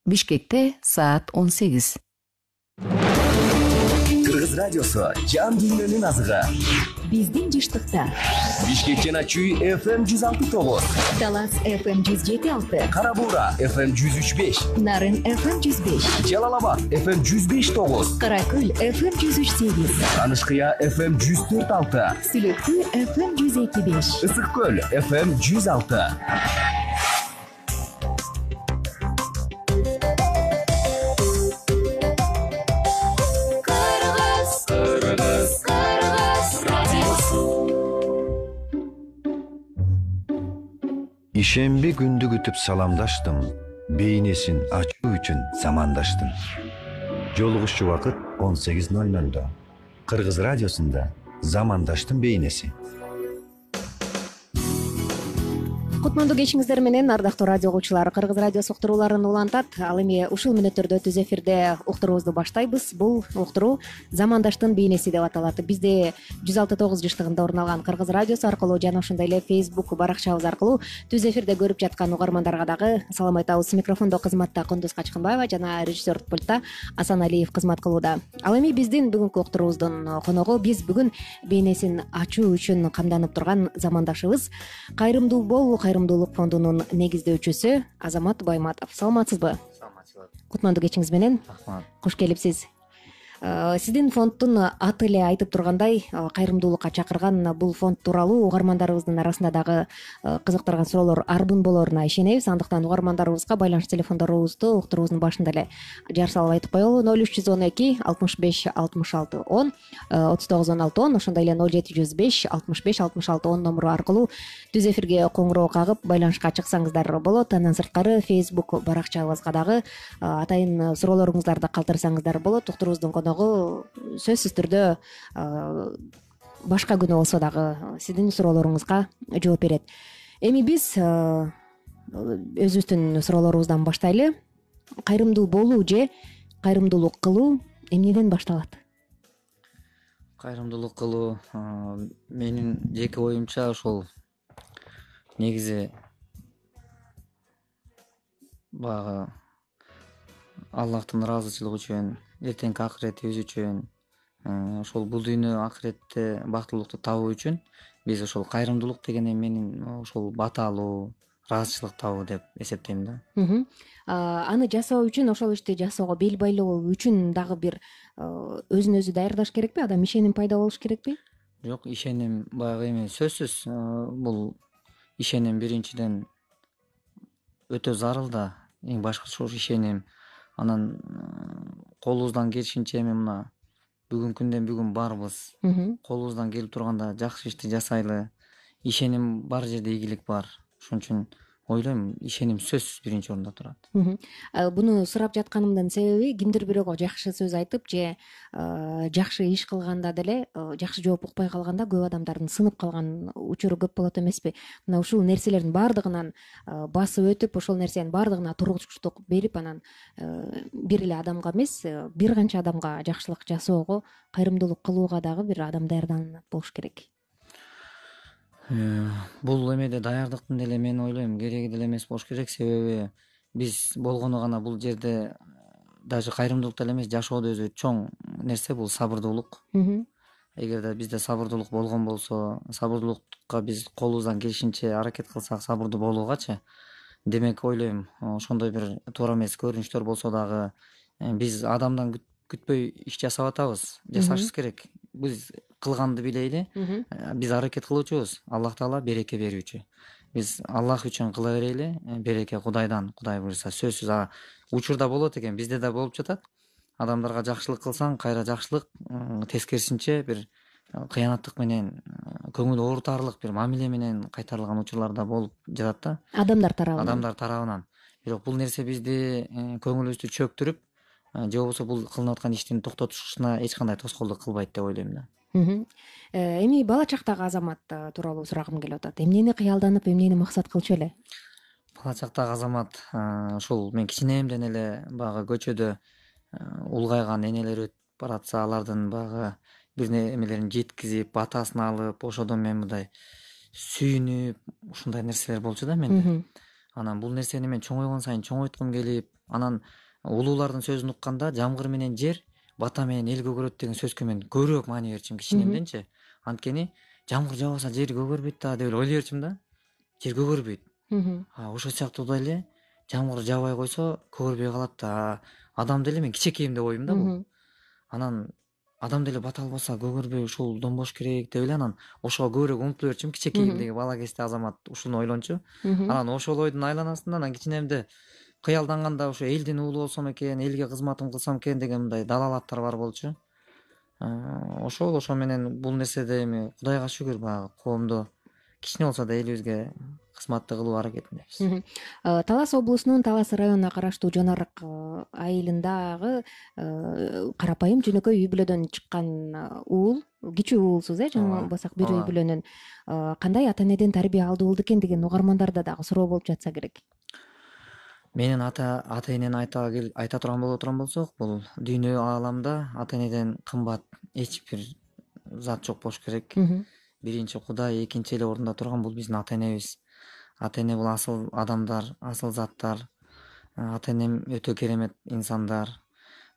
Бишкекте саат 18. Кыргыз радиосу жан дүйнөнүн азыгы. Биздин жыштыкта. Бишкек жана Чүй FM 106.9. Талас FM 107.6. Кара Буура FM 103.5. Нарын FM 105. Жалал-Абад FM 105.9. Каракөл FM 103.8. Канышкыя FM 104.6. Сүлөткү FM 102.5. Ысык көл FM 106. Ишемби күндү күтүп саламдаштым, бейнесин ачуу үчүн замандаштым. Жолугушчу убакыт 18:00. Кыргыз радиосунда замандаштын бейнеси. Кутмандуу кечиңиздер менен ардактуу радио угуучулар, Кыргыз радиосу уктурууларын улантат. Ал эми ушул мүнөттөрдө түз эфирде уктуруубузду баштайбыз. Бул уктуруу замандаштын бейнеси деп аталат. Бизде 106.9 жыштыгында орун алган Кыргыз радиосу аркылуу жана ошондой эле Facebook баракчабыз аркылуу түз эфирде көрүп жаткан угармандарга дагы салам айтабыз. Микрофондо кызматта Кондуз Качкынбаева жана режиссер пультта Асан Алиев кызмат кылууда. Ал эми биздин бүгүнкү уктуруубуздун коногу, биз бүгүн бейнесин ачуу үчүн камданып турган замандашыбыз, Кайрымдуу бол Кайрымдуулук фондунун негиздөөчүсү Азамат Байматов. Саламатсызбы? Саламатсызбы. Кутмандуу кечиңиз менен. Куш келипсиз. Сиздин фонддун аты эле айтып тургандай, кайрымдуулукка чакырган бул фонд тууралуу угармандарыбыздын арасында дагы кызыктырган суроолор арбын болоруна ишенебиз. Андыктан угармандарыбызга байланыш телефондорубузду уктуруубуздун башында эле жар салып айтып коелу: 0312 65 66 10, 39 16 10, ошондой эле 0705 65 66 10 номуру аркылуу түз эфирге коңгуроо кагып байланышка чыксаңыздар болот. Андан сырткары Facebook баракчабызга дагы атайын суроолоруңуздарды калтырсаңыздар болот. Уктуруубуздун сөзсүз түрдө башка күнү болсо дагы сиздин суроолоруңузга жооп берет. Эми биз өзүбүздүн суроолорубуздан баштайлы. Кайрымдуу болуу же кайрымдуулук кылуу эмнеден башталат? Кайрымдуулук кылуу менин жеке оюмча ошол негизи баягы Аллахтын ыраазычылыгы үчүн, эртеңки акыретибиз үчүн, ошол бул дүйнө акыретте бактылуулукту табуу үчүн биз ошол кайрымдуулук деген менин ошол бата алуу, ыраазычылык табуу деп эсептейм да. Аны жасоо үчүн, ошол ишти жасоого бел байлоо үчүн дагы бир өзүн өзү даярдаш керекпи? Адам ишеним пайда болуш керекпи? Жок, ишеним баягы эми сөзсүз бул ишеним биринчиден өтө зарыл да. Эң башкысы ошо ишеним. Анан колубуздан келишинче эми мына бүгүнкү күндөн бүгүн барбыз. Колубуздан келип турганда жакшы ишти жасайлы. Ишеним бар жерде ийгилик бар. Ошон үчүн ойлойм, ишеним сөзсүз биринчи орунда турат. Буну сурап жатканымдын себеби, кимдир бирөөгө жакшы сөз айтып же жакшы иш кылганда деле жакшы жооп укпай калганда көп адамдардын сынып калган учуру көп болот эмеспи? Мына ушул нерселердин баардыгынан басып өтүп, ошол нерсенин баардыгына тургучтук берип, анан бир эле адамга эмес, бир канча адамга жакшылык жасоого, кайрымдуулук кылууга дагы бир адам даярданып болуш керек. Бул эмеде даярдыктын деле мен ойлойм кереги деле эмес болуш керек. Себеби биз болгону гана бул жерде даже кайрымдуулук деле эмес, жашоодо өзү чоң нерсе бул сабырдуулук. Эгерде бизде сабырдуулук болгон болсо, сабырдуулукка биз колубуздан келишинче аракет кылсак сабырдуу болуугачы, демек ойлойм, ошондой бир туура эмес көрүнүштөр болсо дагы биз адамдан күтпөй иш жасап атабыз. Жасашыбыз керек. Биз кылганды билейли. Биз аракет кылуучубуз. Аллах Таала береке берүүчү. Биз Аллах үчүн кыла берели. Береке Кудайдан, Кудай буйрса. Сөзсүз учурда болот экен, бизде да болуп жатат. Адамдарга жакшылык кылсаң, кайра жакшылык, тескерисинче бир кыянаттык менен, көңүл оорутарлык бир мамиле менен кайтарылган учурлар да болуп жатат да. Адамдар тарабынан. Бирок бул нерсе бизди көңүлүбүздү чөктүрүп, же болбосо бул кылынып аткан иштин токтотушуна эч кандай тоскоолдук кылбайт деп ойлойм да. Эми бала чактагы Азамат тууралуу сурагым келип атат. Эмнени кыялданып, эмнени максат кылчу эле? Бала чактагы Азамат ушул мен кичинемден эле баягы көчөдө улгайган энелер өтүп баратса, алардын баягы бир эмелерин жеткизип, батасын алып, ошодон мен мындай сүйүнүп, ушундай нерселер болчу да менде. Анан бул нерсени мен чоңойгон сайын чоңойткум келип, анан улуулардын сөзүн укканда жамгыр менен жер, бата менен эл көгөрөт деген сөзгө мен көбүрөөк маани берчүмүн кичинемденчи. Анткени жамгыр жаабаса жер көгөрбөйт да деп эле ойлой берчүмүн да. Жер көгөрбөйт. Ошол сыяктуу эле жамгыр жаабай койсо көгөрбөй калат да. Адам деле мен кичекейим деп оюм да бул. Анан адам деле бата албаса көгөрбөй ушул домбош керек деп эле анан ошого көбүрөөк умтула берчүмүн кичекейимдеги бала кезде азамат ушуну ойлончу. Анан ошол ойдун айланасында анан кичинемде кыялданганда ушу элдин уулу болсом экен, элге кызматым кылсам экен деген мындай далалаттар бар болчу. Ошо менен бул нерседе эми Кудайга шүгүр баягы коомдо кичине болсо да элибизге кызматты кылуу аракетиндебиз. Талас облусунун Талас районуна караштуу Жон Арык айылындагы карапайым жөнөкөй үй бүлөдөн чыккан уул, кичүү уулсуз жаңы болсок бир үй бүлөнүн кандай ата энеден тарбия алды болду экен деген угармандарда дагы суроо болуп жатса керек. Менин ата энени айта турган боло турган болсок, бул дүйнө ааламда ата энеден кымбат эч бир зат жок болуш керек. Биринчи Кудай, экинчи эле орунда турган бул биздин ата энебиз. Ата эне бул асыл адамдар, асыл заттар. Ата энем өтө керемет инсандар.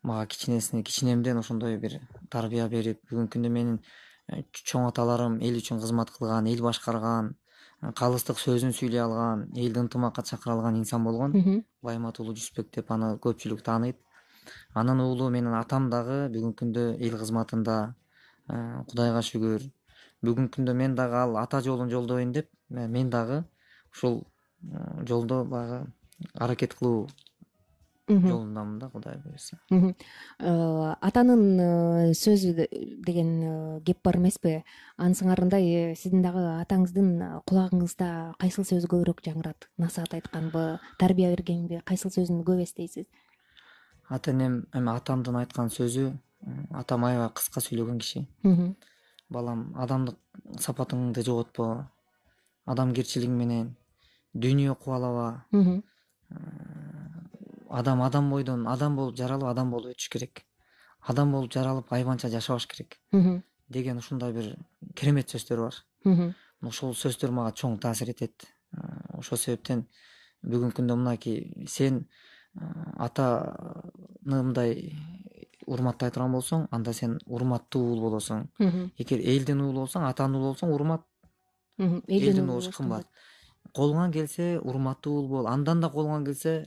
Мага кичинемден ошондой бир тарбия берип, бүгүнкү күндө менин чоң аталарым эл үчүн кызмат кылган, эл башкарган, калыстык сөзүн сүйлөй алган, элди ынтымакка чакыра алган инсан болгон. Баймат уулу Жүсүпбек деп аны көпчүлүк тааныйт. Анын уулу менин атам дагы бүгүнкү күндө эл кызматында, Кудайга шүгүр. Бүгүнкү күндө мен дагы ал ата жолун жолдойн деп, мен дагы ушул жолдо баягы аракет кылуу жолундамын да, Кудай буюрса. Атанын сөзү деген кеп бар эмеспи? Анын сыңарындай сиздин дагы атаңыздын кулагыңызда кайсыл сөз көбүрөөк жаңырат? Насаат айтканбы, тарбия бергенби, кайсыл сөзүн көп эстейсиз? Ата энем эми атамдын айткан сөзү, атам аябай кыска сүйлөгөн киши. Балам, адамдык сапатыңды жоготпо, адамгерчилиң менен дүйнө кубалаба. Адам бойдон адам болуп жаралып, адам болуп өтүш керек. Адам болуп жаралып, айбанча жашабаш керек деген ушундай бир керемет сөздөр бар. Ошол сөздөр мага чоң таасир этет. Ошол себептен бүгүнкү күндө мынакей сен атаны мындай урматтай турган болсоң, анда сен урматтуу уул болосуң. Эгер элдин уулу болсоң, атанын уулу болсоң, урмат элдин уулу кымбат. Колуңан келсе урматтуу уул бол, андан да колуңан келсе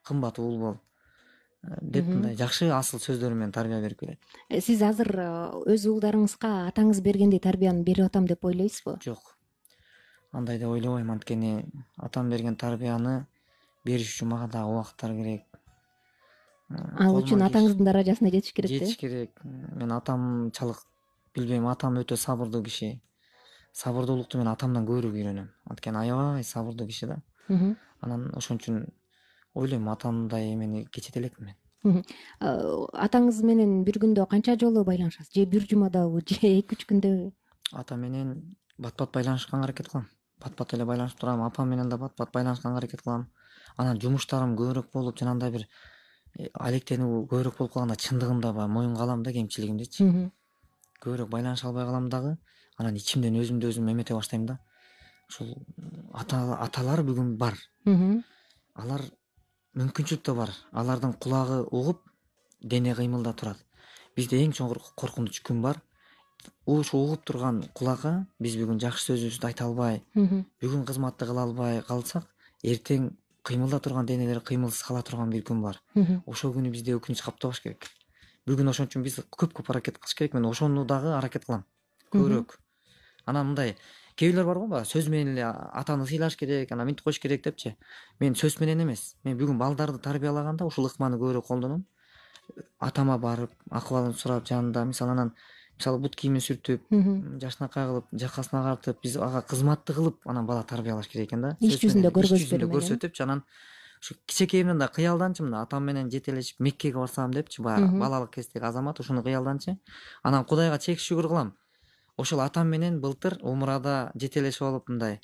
кымбат уул бол деп мындай жакшы асыл сөздөр менен тарбия берип келет. Сиз азыр өз уулдарыңызга атаңыз бергендей тарбияны берип атам деп ойлойсузбу? Жок. Андай деп ойлобойм, анткени атам берген тарбияны бериш үчүн мага дагы убакыттар керек. Ал үчүн атаңыздын даражасына жетиш керек да? Жетиш керек. Мен атамчалык билбейм, атам өтө сабырдуу киши. Сабырдуулукту мен атамдан көбүрөөк үйрөнөм. Анткени аябай сабырдуу киши да. Анан ошон үчүн ойлойм атамдай эмени кечете элекмин мен. Атаңыз менен бир күндө канча жолу байланышасыз? Же бир жумадабы, же 2-3 күндөбү? Ата менен бат-бат байланышканга аракет кылам. Бат-бат эле байланышып турам. Апам менен да бат-бат байланышканга аракет кылам. Анан жумуштарым көбүрөөк болуп, жанагындай бир алектенүү көбүрөөк болуп калганда чындыгында баягы моюнга алам да кемчилигимдичи. Көбүрөөк байланыша албай калам дагы. Анан ичимден өзүмдү өзүм эмете баштайм да. Ушул аталар бүгүн бар. Алар мүмкүнчүлүк да бар. Алардын кулагы угуп, дене кыймылда турат. Бизде эң чоң коркунуч күн бар. Ушу угуп турган кулагга биз бүгүн жакшы сөзүбүздү айта албай, бүгүн кызматты кыла албай калсак, эртең кыймылда турган денелер кыймылсыз кала турган бир күн бар. Ошол күнү бизде өкүнүч каптабаш керек. Бүгүн ошон үчүн биз көп аракет кылыш керек. Мен ошону дагы аракет кылам. Көбүрөөк. Анан мындай кээ бирлер бар го, баягы сөз менен эле атаны сыйлаш керек, анан минтип коюш керек депчи. Мен сөз менен эмес. Мен бүгүн балдарды тарбиялаганда ушул ыкманы көбүрөөк колдоном. Атама барып, акыбалын сурап, жанында мисалы бут кийимин сүртүп, жашынакай кылып, жакасына картып, биз ага кызматты кылып, анан бала тарбиялаш керек экен да. Иш жүзүндө көрсөтүпчү, анан ушу кичекейимден да кыялданчы, мына атам менен жетелешип Меккеге барсам депчи, баягы балалык кездеги азамат ушуну кыялданчы. Анан Кудайга чек шүгүр кылам. Ошол атам менен былтыр умрада жетелешип алып, мындай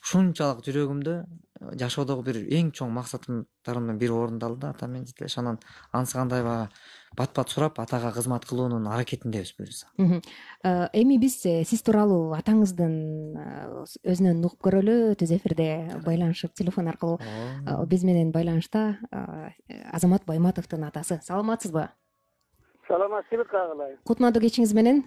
ушунчалык жүрөгүмдө жашоодогу бир эң чоң максатымдарымдын бири орундалды ата менен жетелеш. Анан анысы кандай баягы бат бат сурап атага кызмат кылуунун аракетиндебиз буюрса. Эми биз сиз тууралуу атаңыздын өзүнөн угуп көрөлү. Түз эфирде байланышып телефон аркылуу биз менен байланышта Азамат Байматовдун атасы. Саламатсызбы? Саламатчылык кагылайм. Кутмандуу кечиңиз менен.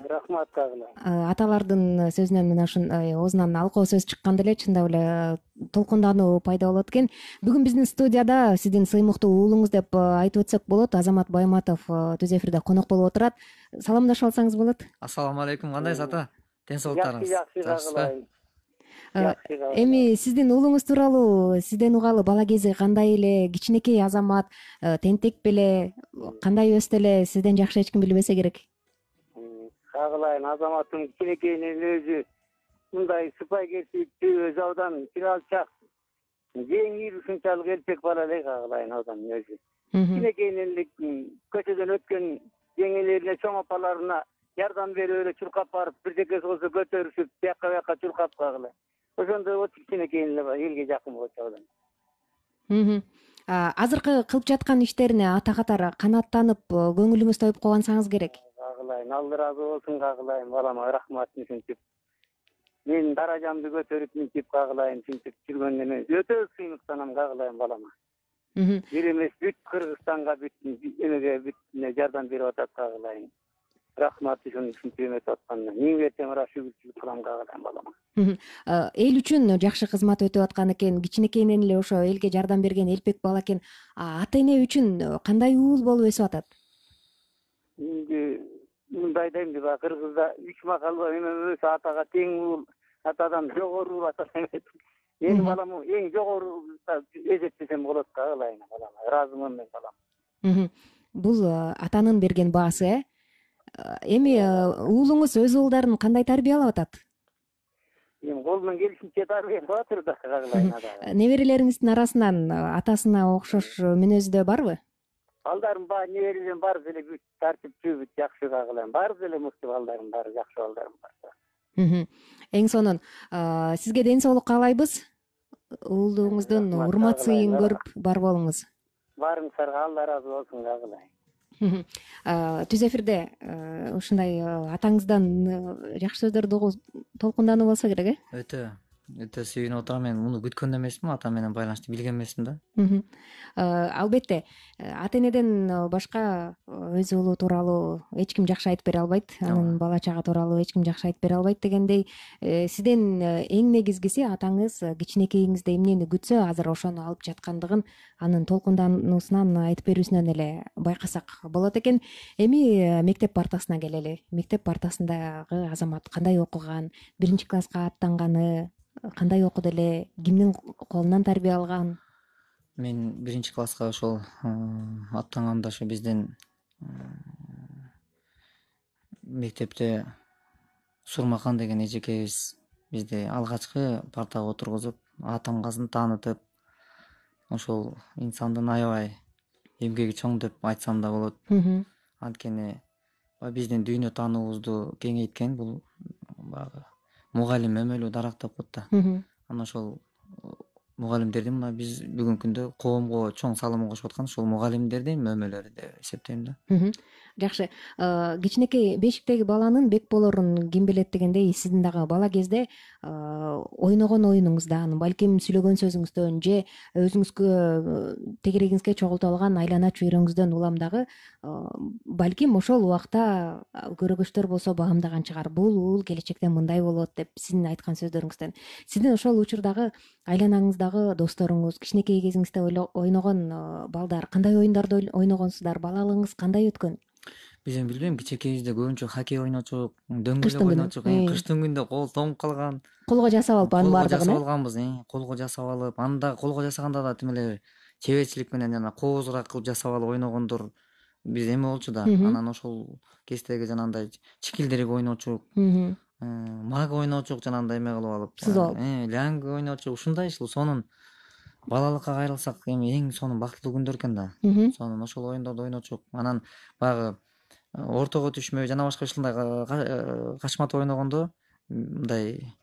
Рахмат кагылайм. Аталардын сөзүнөн мына ушун оозунан алкоо сөз чыкканда эле чындап эле толкундануу пайда болот экен. Бүгүн биздин студияда сиздин сыймыктуу уулуңуз деп айтып өтсөк болот, Азамат Байматов түз эфирде конок болуп отурат. Саламдашып алсаңыз болот. Ассаламу алейкум, кандайсыз ата? Ден соолуктарыңыз? Жакшы кагылайм. Эми сиздин уулуңуз тууралуу сизден угалы бала кези кандай эле, кичинекей Азамат, тентек беле, кандай өстү эле, сизден жакшы эч ким билбесе керек. Кагылайм, Азаматтын кичинекейинен өзү мындай сыпайкерчиликтүү, өз абдан чыралчак, жеңил ушунчалык элпек бала эле кагылайм адам өзү. Кичинекейинен эле көчөдөн өткөн жеңелерине, чоң апаларына жардам берип эле чуркап барып, бир жекеси болсо көтөрүшүп, бияка чуркап кагылайм. Ошондой вот кичинекейин эле элге жакын болчу адам. Азыркы кылып жаткан иштерине ата катары канааттанып, көңүлүңүз тоюп калгансаңыз керек. Кагылайм, Алла ыраазы болсун кагылайм, балама рахмат мүнтип. Мен даражамды көтөрүп мүнтип кагылайм, тинтип жүргөндөн мен өтө сыймыктанам кагылайм балама. Бир эмес бүт Кыргызстанга бүт эмеге бүт жардам берип атат кагылайм. Рахмат ушун эметип атканына. Мен эртең ара шүгүрчүлүк кылам кагылайм балама. Эл үчүн жакшы кызмат өтүп аткан экен, кичинекейинен эле ошо элге жардам берген элпек бала экен. Ата эне үчүн кандай уул болуп өсүп атат? Мындай дейм деп, Кыргызда 3 макал бар, эми өсү атага тең уул, атадан жогору ата эмес. Менин балам эң жогору эсептесем болот кагылайм балама. Ыраазымын мен балам. Бул атанын берген баасы, Эми уулуңуз өз уулдарын кандай тарбиялап атат? Эми колунан келишинче тарбиялап атыр да кагылайм ата. Неберелериңиздин арасынан атасына окшош мүнөздө барбы? Балдарым бар, неберелерим бар эле, бүт тартиптүү, бүт жакшы кагылайм. Бар эле мыкты балдарым бар, жакшы балдарым бар. Эң сонун сизге ден соолук каалайбыз. Уулуңуздун урмат сыйын көрүп бар болуңуз. Барыңыздарга Алла ыраазы болсун кагылайм. Түз эфирде ушундай атаңыздан жакшы сөздөрдү угуу толкундануу болсо керек, Өтө сүйүнүп отурам. Мен муну күткөн эмесмин, ата менен байланышты билген эмесмин да. Албетте ата энеден башка өз уулу тууралуу эч ким жакшы айтып бере албайт, анын бала чага тууралуу эч ким жакшы айтып бере албайт дегендей, сизден эң негизгиси атаңыз кичинекейиңизде эмнени күтсө азыр ошону алып жаткандыгын анын толкундануусунан айтып берүүсүнөн эле байкасак болот экен. Эми мектеп партасына келели. Мектеп партасындагы Азамат кандай окуган, 1-класска аттанганы, кандай окуду эле, кимдин колунан тарбия алган? Мен 1-класска ошол аттанганда ошо биздин мектепте Сурмакан деген эжекебиз бизди алгачкы партага отургузуп, аа тамгасын таанытып, ошол инсандын аябай эмгеги чоң деп айтсам да болот. Анткени биздин дүйнө таануубузду кеңейткен бул баягы мугалим өмөлүү дарактап коет да. Анан ошол мугалимдердин мына биз бүгүнкү күндө коомго чоң салымын кошуп аткан ошол мугалимдердин өмөлөрү деп эсептейм да. Жакшы. Кичинекей бешиктеги баланын бек болорун ким билет дегендей, сиздин дагы бала кезде ойногон оюнуңуздан, балким сүйлөгөн сөзүңүздөн же өзүңүзгө тегерегиңизге чогултуп алган айлана чүйрөңүздөн улам дагы балким ошол убакта көрөгөчтөр болсо багамдаган чыгар. Бул уул келечекте мындай болот деп сиздин айткан сөздөрүңүздөн. Сиздин ошол учурдагы айланаңыздагы досторуңуз, кичинекей кезиңизде ойногон балдар кандай оюндарды ойногонсуздар? Балалыгыңыз кандай өткөн? Биз эми билбейм, кичинекейибизде көбүнчө хоккей ойночук, дөңгөлөк ойночук, кыштын күндө кол тоңуп калган. Колго жасап алып анын баардыгын жасап алганбыз, колго жасап алып, анда колго жасаганда да тим эле чеберчилик менен жана коозураак кылып жасап алып ойногондор биз эме болчу да. Анан ошол кездеги жанагындай чикилдерик ойночук, маг ойночук, жанагындай эме кылып алып, сызып алып, лянг ойночук, ушундай ишл. Сонун балалыкка кайрылсак эми эң сонун бактылуу күндөр экен да. Сонун ошол оюндорду ойночук. Анан баягы ортого түшмөй жана башка ушундай качматып ойногондо мындай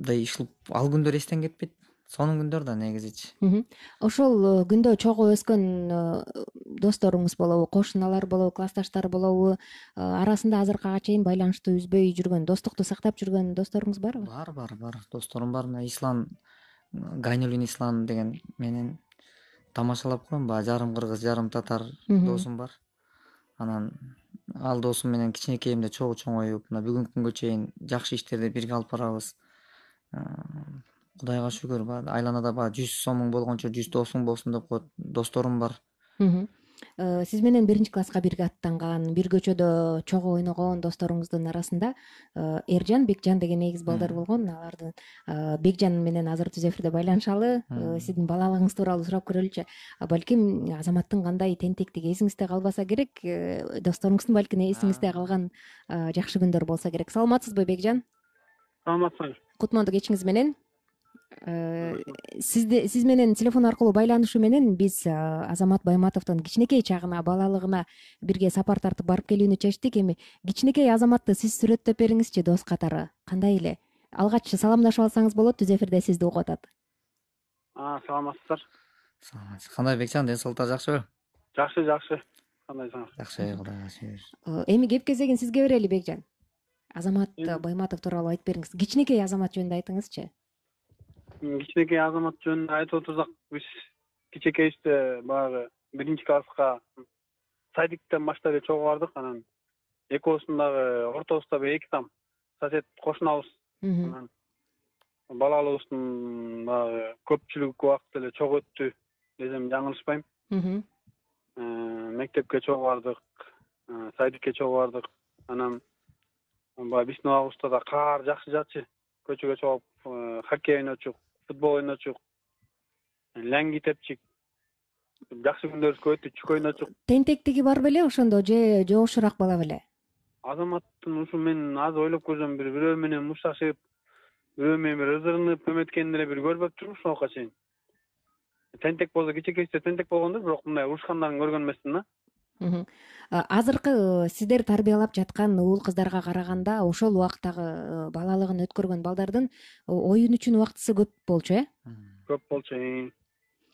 мындай иш кылып ал күндөр эстен кетпейт. Сонун күндөр да негизичи. Ошол күндө чогуу өскөн досторуңуз болобу, кошуналар болобу, классташтар болобу, арасында азыркыга чейин байланышты үзбөй жүргөн, достукту сактап жүргөн досторуңуз барбы? Бар. Досторум бар. Мына Ислам, Гайнулин Ислам деген менен тамашалап коем. Баягы жарым кыргыз, жарым татар досум бар. Анан ал досум менен кичинекейимде чогуу чоңоюп, мына бүгүнкү күнгө чейин жакшы иштерди бирге алып барабыз. Кудайга шүгүр, баягы айланада баягы 100 сомуң болгончо 100 досуң болсун деп коет. Досторум бар. Сиз менен биринчи класска бирге аттанган, бир көчөдө чогуу ойногон досторуңуздун арасында Эржан, Бекжан деген эгиз балдар болгон. Алардын Бекжан менен азыр түз эфирде байланышалы, сиздин балалыгыңыз тууралуу сурап көрөлүчү. Балким Азаматтын кандай тентектиги эсиңизде калбаса керек, досторуңуздун балким эсиңизде калган жакшы күндөр болсо керек. Саламатсызбы, Бекжан? Саламатсызбы. Кутмандуу кечиңиз менен. Сиз менен телефон аркылуу байланышуу менен биз Азамат Байматовдун кичинекей чагына, балалыгына бирге сапар тартып барып келүүнү чечтик. Эми кичинекей Азаматты сиз сүрөттөп бериңизчи дос катары. Кандай эле? Алгач саламдашып алсаңыз болот, түз эфирде сизди угуп атат. Саламатсыздар. Кандай Бекжан, ден соолуктар жакшыбы? Жакшы. Кандай саңыз? Жакшы, Кудайга шүгүр. Эми кеп кезегин сизге берели, Бекжан. Азамат Байматов тууралуу айтып бериңиз. Кичинекей Азамат жөнүндө айтыңызчы. Кичинекей Азамат жөнүндө айтып отурсак, биз кичинекейибизде баягы биринчи класска садиктен баштап эле чогуу бардык. Анан экөөбүздүн дагы ортобузда бир эки там сосед кошунабыз. Анан балалыгыбыздын баягы көпчүлүк убакыт эле чогуу өттү десем жаңылышпайм. Мектепке чогуу бардык, садикке чогуу бардык. Анан баягы биздин убагыбызда да каар жакшы жаачы. Көчөгө чогуп хоккей ойночук, футбол ойночук, лаңги тепчик. Жакшы күндөрүбүз көп өттү, чүк ойночук. Тентектиги бар беле ошондо же жоошураак бала беле? Азаматтын ушу мен аз ойлоп көрсөм бирөө менен мушташып, бирөө менен бир ызырынып эметкенин эле бир көрбөп турмун ушуга чейин. Тентек болсо кичинекейибизде тентек болгондур, бирок мындай урушкандарын көргөн эмесмин да. Азыркы сиздер тарбиялап жаткан уул кыздарга караганда ошол убактагы балалыгын өткөргөн балдардын оюн үчүн убактысы көп болчу, Көп болчу.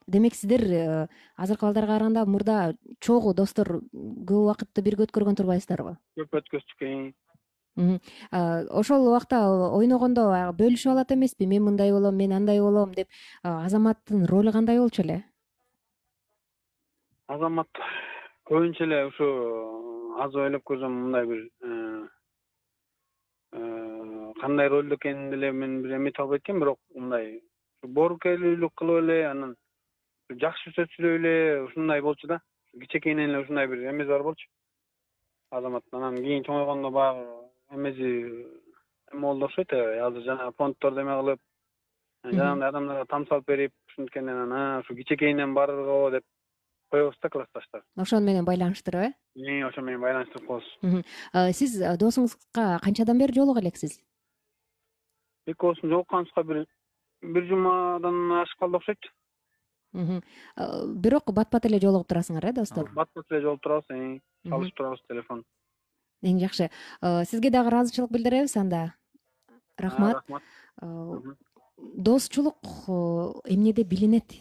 Демек сиздер азыркы балдарга караганда мурда чогуу достор көп убакытты бирге өткөргөн турбайсыздарбы? Көп өткөздүк. Ошол убакта ойногондо бөлүшүп алат эмеспи? Мен мындай болом, мен андай болом деп. Азаматтын ролу кандай болчу эле? Азамат көбүнчө эле ушу аз ойлоп көрсөм мындай бир кандай ролдо экенин деле мен бир эмете албайт экенмин, бирок мындай боорукелүүлүк кылып эле, анан жакшы сөзсүздөп эле ушундай болчу да. Кичинекейинен эле ушундай бир эмеси бар болчу Азамат. Анан кийин чоңойгондо баягы эмеси эме болду окшойт. Азыр жана фонддорду эме кылып, жанагындай адамдарга там салып берип, ушинткенден анан ушу кичинекейинен барго деп коебуз да классташтар. Ошону менен байланыштырып, Ошо менен байланыштырып коебуз. Сиз досуңузга канчадан бери жолуга элексиз? Экөөбүздүн жолукканыбызга бир жумадан ашып калды окшойт. Бирок бат эле жолугуп турасыңар, достор? Бат эле жолугуп турабыз, чалышып турабыз телефон. Эң жакшы. Сизге дагы ыраазычылык билдиребиз анда. Рахмат. Досчулук эмнеде билинет?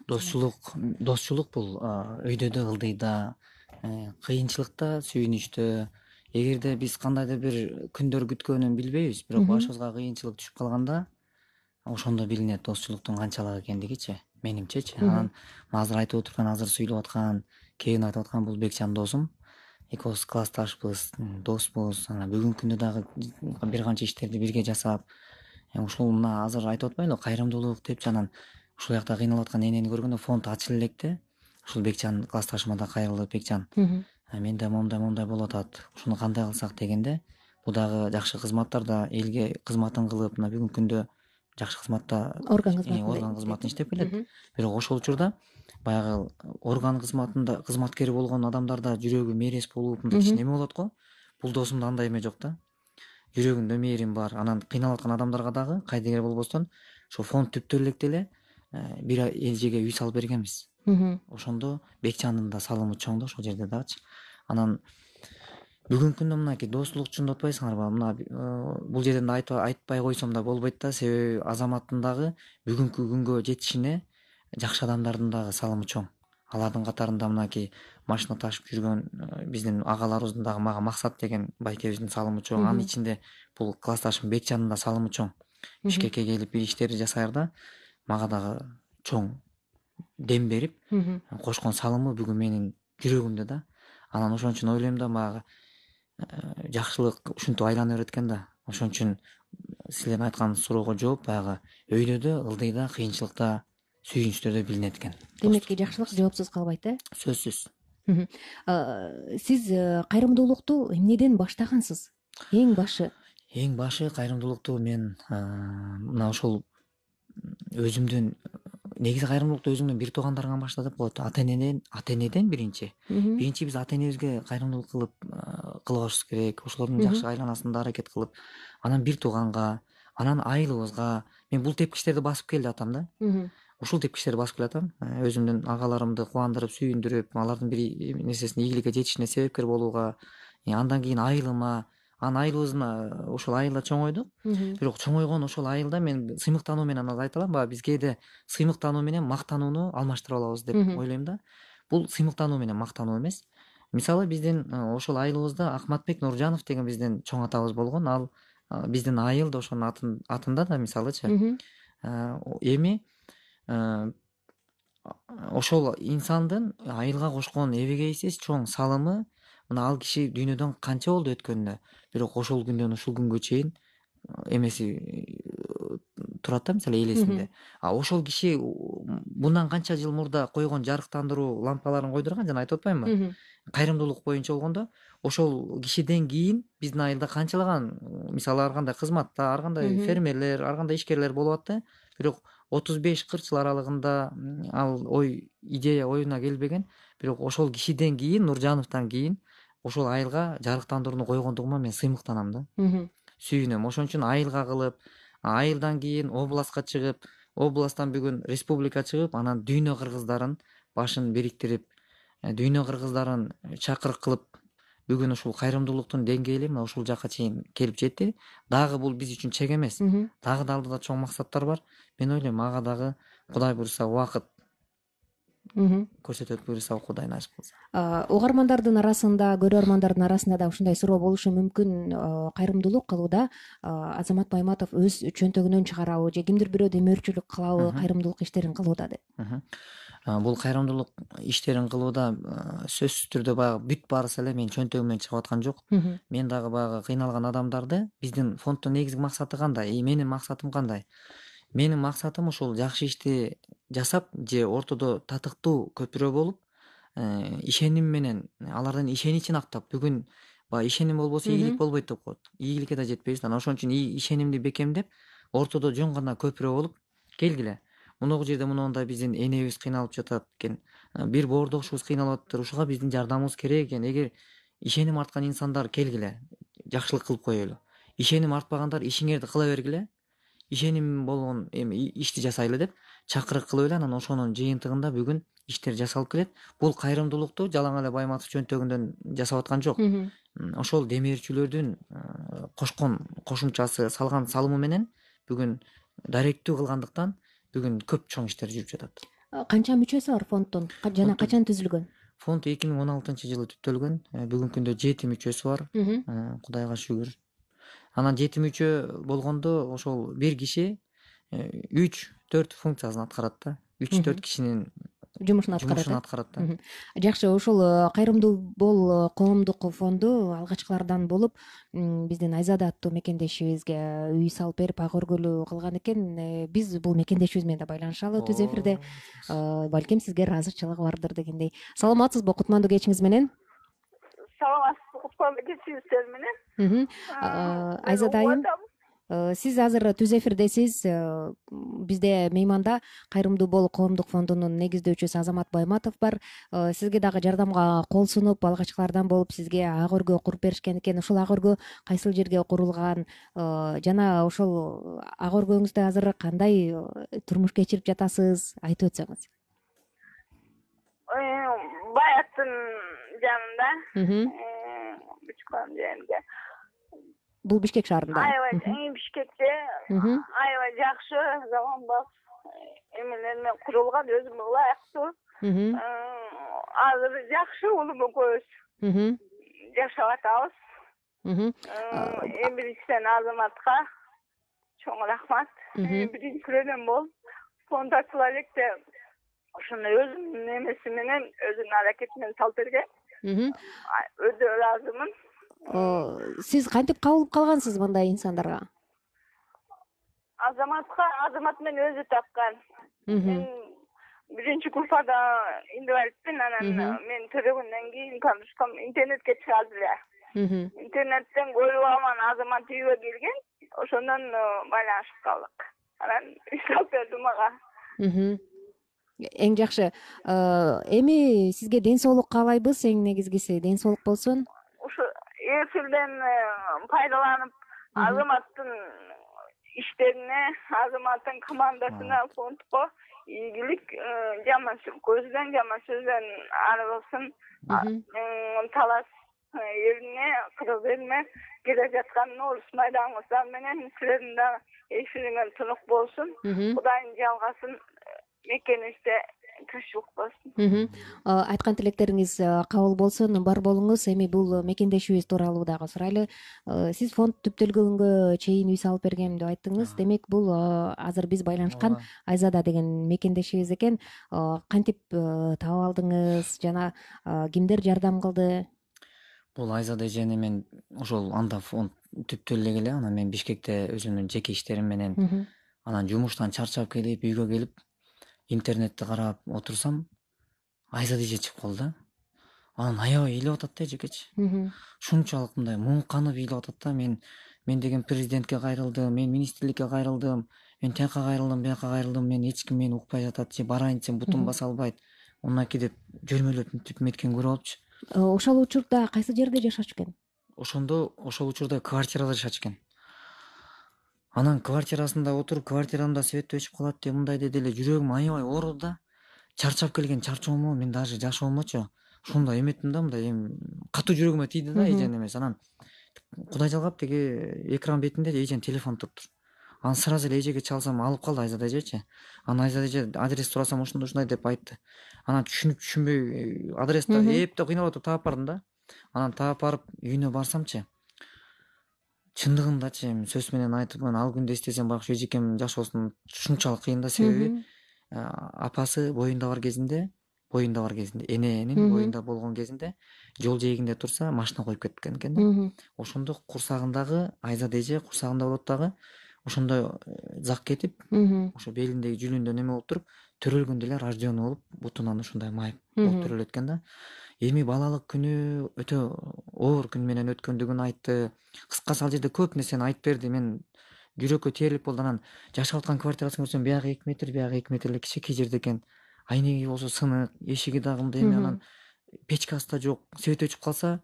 Досчулук бул өйдө да, ылдыйда, кыйынчылыкта, сүйүнүчтө, эгерде биз кандайдыр бир күндөр күткөнүн билбейбиз, бирок башыбызга кыйынчылык түшүп калганда ошондо билинет досчулуктун канчалык экендигичи, менимчечи. Анан азыр айтып отурган, азыр сүйлөп аткан, кийин айтып аткан бул Бекжан досум. Экөөбүз классташпыз, доспуз. Анан бүгүнкү күндө дагы бир канча иштерди бирге жасап, ушул мына азыр айтып атпайлыбы, кайрымдуулук депчи. Анан ушул жакта кыйналып аткан энени көргөндө фонд ачыла электе. Ушул Бекжан классташыма да кайрылып, Бекжан, менде момундай болуп атат. Ушуну кандай кылсак дегенде, бул дагы жакшы кызматтарда элге кызматын кылып, мына бүгүнкү күндө жакшы кызматта, орган кызматын иштеп келет. Бирок ошол учурда баягы орган кызматында кызматкер болгон адамдарда жүрөгү мээрес болуп, мындай кичине эме болот го. Бул досумда андай эме жок да. Жүрөгүндө мээрим бар. Анан кыйналып аткан адамдарга дагы кайдыгер болбостон ошо фонд түптөр электе эле бир элжеге үй салып бергенбиз. Ошондо Бекжандын да салымы чоң да ошол жерде дагычы. Анан бүгүнкү күндө мынакей достук үчүн атпайсыңарбы, мына бул жерден да айтпай койсом да болбойт да, себеби Азаматтын дагы бүгүнкү күнгө жетишине жакшы адамдардын дагы салымы чоң. Алардын катарында мынакей машина ташып жүргөн биздин агаларыбыздын дагы мага Максат деген байкебиздин салымы чоң. Анын ичинде бул классташым Бекжандын да салымы чоң. Бишкекке келип бир иштерди жасаарда мага дагы чоң дем берип кошкон салымы бүгүн менин жүрөгүмдө да. Анан ошон үчүн ойлойм да, баягы жакшылык ушинтип айлана берет экен да. Ошон үчүн силердин айткан суроого жооп, баягы өйдөдө, ылдыйда, кыйынчылыкта, сүйүнүчтөрдө билинет экен. Демек жакшылык жоопсуз калбайт, Сөзсүз. Сиз кайрымдуулукту эмнеден баштагансыз? Эң башы кайрымдуулукту мен мына ошол өзүмдүн, негизи кайрымдуулукту өзүмдүн бир туугандарымдан баштадым болот. Ата энеден биринчи биз ата энебизге кайрымдуулук кылбашыбыз керек. Ошолордун жакшы айланасында аракет кылып, анан бир тууганга, анан айылыбызга. Мен бул тепкичтерди басып келди атам да. Ушул тепкичтерди басып келатам. Өзүмдүн агаларымды кубандырып, сүйүндүрүп, алардын бир нерсесине, ийгиликке жетишине себепкер болууга, андан кийин айылыма, анан айылыбызда ошол айылда чоңойдук. Бирок чоңойгон ошол айылда мен сыймыктануу менен айта алам, баягы биз кээде сыймыктануу менен мактанууну алмаштыра алабыз деп ойлойм да. Бул сыймыктануу менен мактануу эмес. Мисалы биздин ошол айылыбызда Акматбек Нуржанов деген биздин чоң атабыз болгон. Ал биздин айыл да ошонун атында да, мисалычы. Эми ошол инсандын айылга кошкон эбегейсиз чоң салымы, мына ал киши дүйнөдөн канча болду өткөнүнө, бирок ошол күндөн ушул күнгө чейин эмеси турат да, мисалы элесинде. Ошол киши bundan канча жыл мурда койгон жарыктандыруу лампаларын койдурган, жана айтып атпаймынбы? Кайрымдуулук боюнча болгондо, ошол кишиден кийин биздин айылда канчалаган, мисалы ар кандай кызматта, ар кандай фермерлер, ар кандай ишкерлер болуп атты. Бирок 35-40 жыл аралыгында ал идея оюна келбеген. Бирок ошол кишиден кийин, Нуржановдон кийин ошол айылга жарыктандырууну койгондугума мен сыймыктанам да. Сүйүнөм. Ошон үчүн айылга кылып, айылдан кийин областка чыгып, областтан бүгүн республика чыгып, анан дүйнө кыргыздарын башын бириктирип, дүйнө кыргыздарын чакырык кылып, бүгүн ушул кайрымдуулуктун деңгээли мына ушул жакка чейин келип жетти. Дагы бул биз үчүн чек эмес. Дагы да алдыда чоң максаттар бар. Мен ойлойм, ага дагы Кудай буйруса убакыт көрсөтөт, буйруса Кудай насип кылса. Угармандардын арасында, көрөрмандардын арасында да ушундай суроо болушу мүмкүн. Кайрымдуулук кылууда Азамат Байматов өз чөнтөгүнөн чыгарабы же кимдир бирөө демөөрчүлүк кылабы кайрымдуулук иштерин кылууда деп? Бул кайрымдуулук иштерин кылууда сөзсүз түрдө баягы бүт баарысы эле менин чөнтөгүмөн чыгып аткан жок. Мен дагы баягы кыйналган адамдарды, биздин фонддун негизги максаты кандай? Менин максатым кандай? Менин максатым ушул жакшы ишти жасап же ортодо татыктуу көпүрө болуп, ишеним менен алардын ишеничин актап, бүгүн баягы ишеним болбосо ийгилик болбойт деп коет. Ийгиликке да жетпейбиз. Анан ошон үчүн ишенимди бекемдеп, ортодо жөн гана көпүрө болуп келгиле. Мунугу жерде мындай биздин энебиз кыйналып жатат экен, бир боордошубуз кыйналып атыптыр, ушуга биздин жардамыбыз керек экен. Эгер ишеним арткан инсандар келгиле, жакшылык кылып коелу. Ишеним артпагандар ишиңерди кыла бергиле, ишеним болгон ишти жасайлы деп чакырык кылып эле, анан ошонун жыйынтыгында бүгүн иштер жасалып келет. Бул кайрымдуулукту жалаң эле Байматов чөнтөгүндөн жасап аткан жок. Ошол демээрчүлөрдүн кошкон кошумчасы, салган салымы менен бүгүн даректүү кылгандыктан бүгүн көп чоң иштер жүрүп жатат. Канча мүчөсү бар фонддун жана качан түзүлгөн? Фонд 2016-жылы түптөлгөн. Бүгүнкү күндө 7 мүчөсү бар. Кудайга шүгүр. Анан 7 мүчө болгондо ошол бир киши 3-4 функциясын аткарат да. 3-4 кишинин жумушун аткарат да. Жакшы, ошол кайрымдуу бол коомдук фонду алгачкылардан болуп биздин Айзада аттуу мекендешибизге үй салып берип ак өргөлүү кылган экен. Биз бул мекендешибиз менен да байланышалы түз эфирде. Балким сизге ыраазычылыгы бардыр дегендей. Саламатсызбы, кутмандуу кечиңиз менен? Саламатсызбы, кутмандуу кечиңиздер менен. Айзада айым, сиз азыр түз эфирдесиз. Бизде мейманда кайрымдуу бол коомдук фондунун негиздөөчүсү Азамат Байматов бар. Сизге дагы жардамга кол сунуп, алгачкылардан болуп сизге ак өргө куруп беришкен экен. Ушул ак өргө кайсыл жерге курулган жана ошол ак өргөңүздө азыр кандай турмуш кечирип жатасыз, айтып өтсөңүз. Баяттын жанында Бучкан жеринде. Бул Бишкек шаарында. Аябай Бишкекте аябай жакшы заманбап эмелер менен курулган, өзүмө ылайыктуу. Азыр жакшы улум экөөбүз жашап атабыз. Эң биринчиден Азаматка чоң рахмат. Биринчиден бол фонд ачыла электе ошону өзүнүн эмеси менен, өзүнүн аракети менен салып берген. Өтө ыраазымын. Сиз кантип кабыл калгансыз мындай инсандарга? Азамат менен өзү тапкан. Мен биринчи курсада инвалидмин, анан мен төрөгөндөн кийин таанышкам, интернетке чыгарды эле. Интернеттен көрүп алган Азамат үйгө келген, ошондон байланышып калдык. Анан салып берди мага. Эң жакшы. Эми сизге ден соолук каалайбыз, эң негизгиси ден соолук болсун. Ушу эфирден пайдаланып Азаматтын иштерине, Азаматтын командасына, фондко ийгилик, жаман көздөн, жаман сөздөн арылсын. Талас ерине, Кыргыз элине келе жаткан Орус майдангыздар менен силердин да эфириңер тынык болсун. Кудайым жалгасын, мекенибизде тынччылык болсун. Айткан тилектериңиз кабыл болсун, бар болуңуз. Эми бул мекендешибиз тууралуу дагы сурайлы. Сиз фонд түптөлгөнгө чейин үй салып бергем деп айттыңыз. Демек бул азыр биз байланышкан Айзада деген мекендешибиз экен. Кантип таап алдыңыз жана кимдер жардам кылды? Бул Айзада эжени мен ошол анда фонд түптөлө эле, анан мен Бишкекте өзүмдүн жеке иштерим менен анан жумуштан чарчап келип, үйгө келип, интернетти карап отурсам, Айзада эже чыгып калды. Анан аябай ыйлап атат да эжекечи. Ушунчалык мындай муңканып ыйлап атат да, мен деген президентке кайрылдым, мен министрликке кайрылдым, мен тияка кайрылдым, бияка кайрылдым, мен эч ким мени укпай жатат, же барайын десем бутум баса албайт. Онунаки деп жөрмөлөп мынтип меткен көрүп алыпчы. Ошол учурда кайсы жерде жашачу экен? Ошол учурда квартирада жашачу экен. Анан квартирасында отуруп, квартирамда свет өчүп калат деп мындай деди эле, жүрөгүм аябай ооруду да. Чарчап келген чарчоому мен даже жашоомочу ушундай эметтим да, мындай катуу жүрөгүмө тийди да эжен эмес. Анан Кудай жалгап деги экран бетинде эженин телефону туруптур. Анан сразу эле эжеге чалсам алып калды Айзада эжечи. Анан Айзада эже адрес сурасам ушундай деп айтты. Анан түшүнбөй адрести эптеп кыйналып атып таап бардым да. Анан таап барып үйүнө барсамчы, чындыгындачы сөз менен айтып, ал күндө эстесем баягы эжекемдин жашоосун ушунчалык кыйын да, себеби апасы боюнда бар кезинде, эненин боюнда болгон кезинде жол жээгинде турса машина коюп кеткен экен да. Ошондо курсагындагы Айзада эже курсагында болот дагы, ошондо зак кетип, ошо белиндеги жүлүндө неме болуп туруп, төрөлгөндө эле рожденный болуп, бутунан ушундай майып болуп төрөлөт экен да. Эми балалык күнү өтө оор күн менен өткөндүгүн айтты. Кыскасы ал жерде көп нерсени айтып берди. Мен жүрөккө тиерлик болду. Анан жашап аткан квартирасын көрсөм, биягы 2 метр, биягы 2 метр эле кичинекей жерде экен. Айнеги болсо сынык, эшиги дагы мындай эме, анан печкасы да жок. Свет өчүп калса,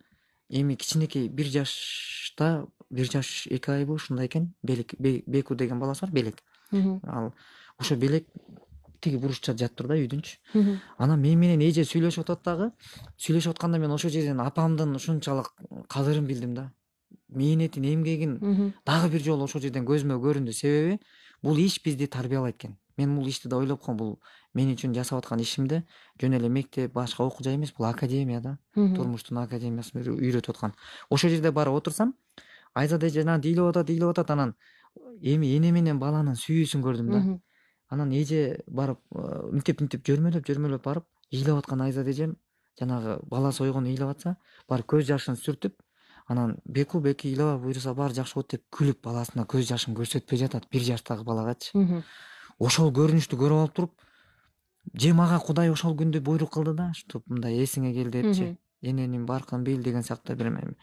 эми кичинекей 1 жашта, 1 жаш 2 айбы ушундай экен. Беку деген баласы бар, Белек. Ал ошо Белек тиги буручта жаттыр да, үйдүнчү. Анан мен менен эже сүйлөшүп атат дагы. Сүйлөшүп атканда мен ошол жерден апамдын ушунчалык кадырын билдим да. Мээнетин, эмгегин дагы бир жолу ошол жерден көзүмө көрүндү. Себеби бул иш бизди тарбиялайт экен. Мен бул ишти да ойлоп койгом, бул мен үчүн жасап аткан ишимде жөн эле мектеп, башка окуу жай эмес, бул академия да. Турмуштун академиясын үйрөтүп аткан. Ошол жерде барып отурсам, Айзада эже ыйлап атат, анан эми эне менен баланын сүйүүсүн көрдүм да. Анан эже барып мынтип жөрмөлөп барып, ыйлап аткан Айзада эжем жанагы баласы ойгону ыйлап атса, барып көз жашын сүртүп, анан беки ыйлаба буйруса баары жакшы болот деп күлүп баласына көз жашын көрсөтпөй жатат, 1 жаштагы балагачы. Ошол көрүнүштү көрүп алып туруп, же мага Кудай ошол күндө буйрук кылды да, уштуп мындай эсиңе кел депчи. Эненин баркын бил деген сыяктуу бермейм.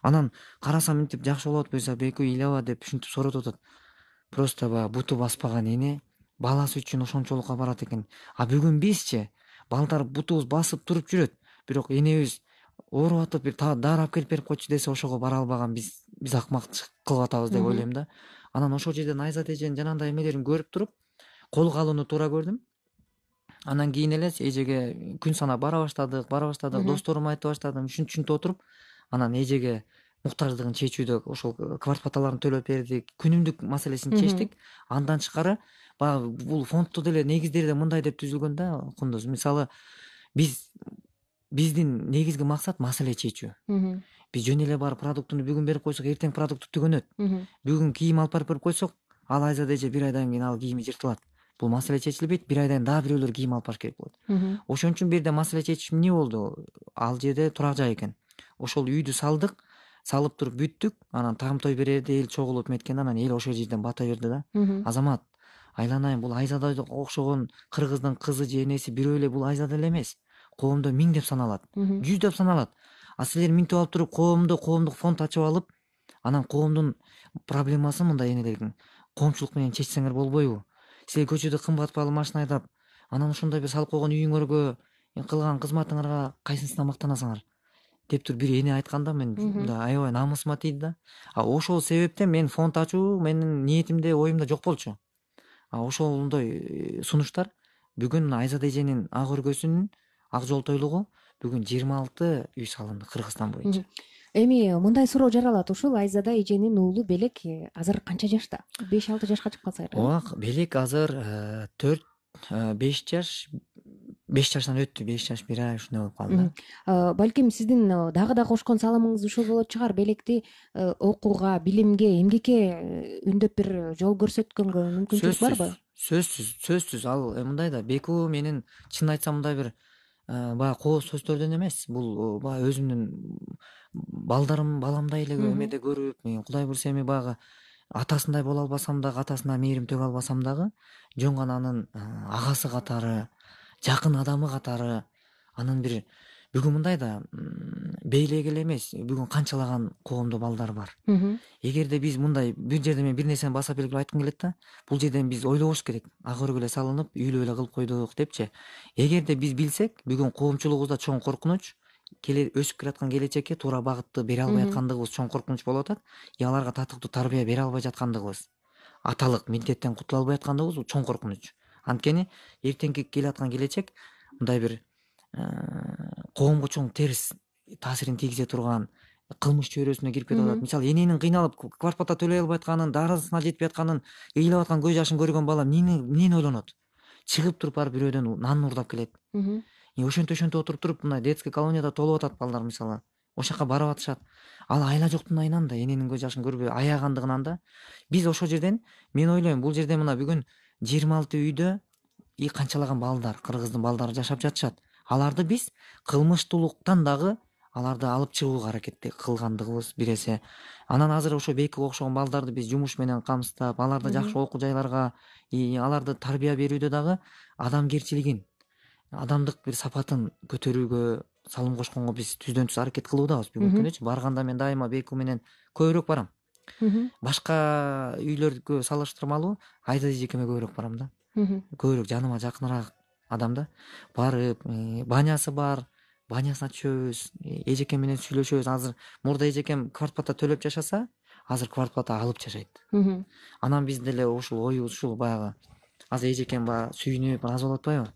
Анан карасам мынтип жакшы болот буйса, беки ыйлаба деп ушинтип соратып атат. Просто баягы буту баспаган эне баласы үчүн ошончолукка барат экен. А бүгүн бизчи балдар бутубуз басып туруп жүрөт. Бирок энебиз ооруп атып бир дары алып келип берип койчу десе, ошого бара албаган биз акмакчылык кылып атабыз деп ойлойм да. Анан ошол жерден Айзада эженин жанагындай эмелерин көрүп туруп, колго алууну туура көрдүм. Анан кийин эле эжеге күн санап бара баштадык, досторума айтып баштадым, ушинтип отуруп, анан эжеге муктаждыгын чечүүдө ошол квартплаталарын төлөп бердик, күнүмдүк маселесин чечтик. Андан тышкары баягы бул фонддо деле негиздери да мындай деп түзүлгөн да Кундуз. Мисалы биздин негизги максат маселе чечүү. Биз жөн эле барып продуктуну бүгүн берип койсок, эртең продукт түгөнөт. Бүгүн кийим алып барып койсок, ал Айзада эже бир айдан кийин ал кийими жыртылат. Бул маселе чечилбейт, бир айдан дагы бирөөлөр кийим алып барыш керек болот. Ошон үчүн бир жерде маселе чечиш эмне болду? Ал жерде турак жай экен. Ошол үйдү салдык, салып туруп бүттүк, анан тагым той берерде эл чогулуп эметкенде анан эл ошол жерден бата берди да. Азамат, айланайын, бул Айзада окшогон кыргыздын кызы же энеси бирөө эле, бул Айзада эле эмес. Коомдо 1000 деп саналат, 100 деп саналат. А силер минтип алып туруп коомдук фонд ачып алып, анан коомдун проблемасын мындай энелерин коомчулук менен чечсеңер болбойбу? Силер көчөдө кымбат баалуу машина айдап, анан ошондой бир салып койгон үйүңөргө кылган кызматыңарга кайсынысына мактанасыңар деп туруп бир эне айтканда мен мындай аябай намысыма тийди да. А ошол себептен мен фонд ачуу менин ниетимде, оюмда жок болчу. А ошондой сунуштар бүгүн Айзада эженин ак өргөсүнүн ак жол тойлугу бүгүн 26 үй салынды Кыргызстан боюнча. Эми мындай суроо жаралат, ушул Айзада эженин уулу Белек азыр канча жашта? 5-6 жашка чыгып калса керек. Ооба, Белек азыр 4-5 жаш, 5 жаштан өттү, 5 жаш 1 ай ушундай болуп калды. Балким сиздин дагы кошкон салымыңыз ушул болот чыгар, Белекти окууга, билимге, эмгекке үндөп бир жол көрсөткөнгө мүмкүнчүлүк барбы? Сөзсүз. Ал мындай да, Беку менин чын айтсам мындай бир баягы кооз сөздөрдөн эмес, бул баягы өзүмдүн баламдай эле эмеде көрүп, мен Кудай буйрса эми баягы атасындай боло албасам дагы, атасына мээрим төгө албасам дагы, жөн гана анын агасы катары, жакын адамы катары, анын бир бүгүн мындай да, бейлек эле эмес, бүгүн канчалаган коомдо балдар бар. Эгерде биз мындай бир жерде мен бир нерсени баса белгилеп айткым келет да, бул жерден биз ойлобош керек. Ак өргө эле салынып, үйлүү эле кылып койдук депчи. Эгерде биз билсек, бүгүн коомчулугубузда чоң коркунуч, өсүп келаткан келечекке туура багытты бере албай аткандыгыбыз чоң коркунуч болуп атат. Аларга татыктуу тарбия бере албай жаткандыгыбыз, аталык милдеттен кутула албай аткандыгыбыз чоң коркунуч. Анткени эртеңки келе аткан келечек мындай бир коомго чоң терс таасирин тийгизе турган кылмыш чөйрөсүнө кирип кетип атат. Мисалы, эненин кыйналып квартплата төлөй албай атканын, дарысына жетпей атканын, ыйлап аткан көз жашын көргөн бала эмнени ойлонот? Чыгып туруп барып бирөөдөн нан урдап келет. Ошентип отуруп мына детский колонияда толуп атат балдар, мисалы. Ошол жака барып атышат. Ал айла жоктун айынан да, эненин көз жашын көрбөй аягандыгынан да биз ошол жерден, мен ойлойм, бул жерде мына бүгүн 26 үйдө канчалаган балдар, кыргыздын балдары жашап жатышат. Аларды биз кылмыштуулуктан дагы аларды алып чыгууга аракет кылгандыгыбыз бир эсе. Анан азыр ошо Бекиге окшогон балдарды биз жумуш менен камсыздап, аларды жакшы окуу жайларга, аларды тарбия берүүдө дагы адамгерчилигин, адамдык бир сапатын көтөрүүгө салым кошконго биз түздөн түз аракет кылуудабыз. Бүгүнкү күнүчү барганда мен дайыма Беку менен көбүрөөк барам. Башка үйлөргө салыштырмалуу Айзада эжекеме көбүрөөк барам да. Көбүрөөк жаныма жакыныраак адам да. Барып, банясы бар, банясына түшөбүз, эжекем менен сүйлөшөбүз. Азыр мурда эжекем квартплата төлөп жашаса, азыр квартплата алып жашайт. Анан биз деле ушул оюбуз ушул баягы. Азыр эжекем баягы сүйүнүп аз болуп атпайбы?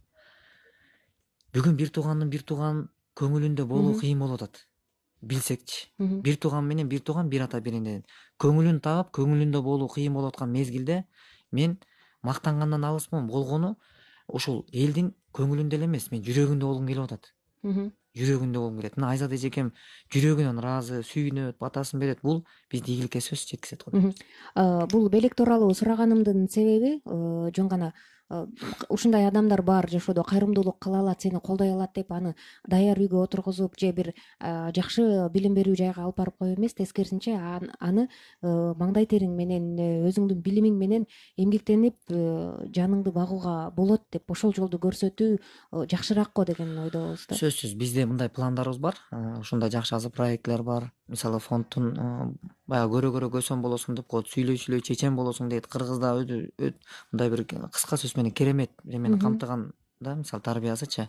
Бүгүн бир тууган көңүлүндө болуу кыйын болуп атат. Билсекчи. Бир тууган менен бир тууган, бир ата бир энеден. Көңүлүн таап, көңүлүндө болуу кыйын болуп аткан мезгилде мен мактангандан алысмын, болгону ушул элдин көңүлүндө эле эмес, мен жүрөгүндө болгум келип атат. Жүрөгүндө болгум келет. Мына Айзада эжекем жүрөгүнөн ыраазы, сүйүнөт, батасын берет. Бул бизди ийгиликке сөзсүз жеткизет го. Бул Белек тууралуу сураганымдын себеби жөн гана ушундай адамдар бар жашоодо, кайрымдуулук кыла алат, сени колдой алат деп аны даяр үйгө отургузуп же бир жакшы билим берүү жайга алып барып коюу эмес, тескерисинче аны маңдай териң менен, өзүңдүн билимиң менен эмгектенип жаныңды багууга болот деп ошол жолду көрсөтүү жакшыраак го деген ойдобуз да. Сөзсүз, бизде мындай пландарыбыз бар. Ушундай жакшы азыр проектлер бар. Мисалы, фонддун баягы көрө көсөм болосуң деп коет, сүйлөй чечен болосуң дейт. Кыргызда мындай бир кыска сөз менен керемет эмени камтыган да, мисалы тарбиясычы.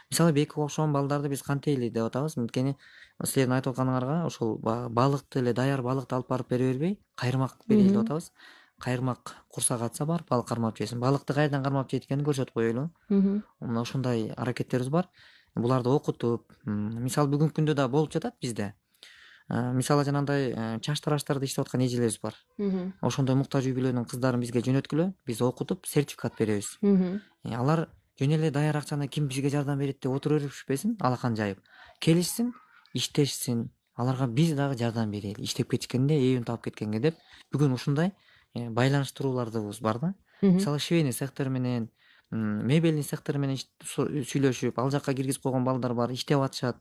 Мисалы, Бекиге окшогон балдарды биз кантели деп атабыз. Анткени силердин айтып атканыңарга ошол балыкты эле, даяр балыкты алып барып бере бербей, кайырмак берели деп атабыз. Кайырмак курсак атса барып балык кармап жейсиң. Балыкты кайдан кармап жейт экенин көрсөтүп коелу. Мына ушундай аракеттерибиз бар. Буларды окутуп, мисалы бүгүнкү күндө да болуп жатат бизде. мисалы жанагындай чач тараштарда иштеп аткан эжелерибиз бар. Ошондой муктаж үй бүлөнүн кыздарын бизге жөнөткүлө, биз окутуп сертификат беребиз. Алар жөн эле даяр акчаны ким бизге жардам берет деп отура беришпесин, алакан жайып келишсин, иштешсин, аларга биз дагы жардам берели, иштеп кетишкенде, эбин таап кеткенге деп бүгүн ушундай байланыштырууларыбыз бар да. Мисалы швейный сектор менен, мебельный сектор менен сүйлөшүп, ал жакка киргизип койгон балдар бар, иштеп атышат.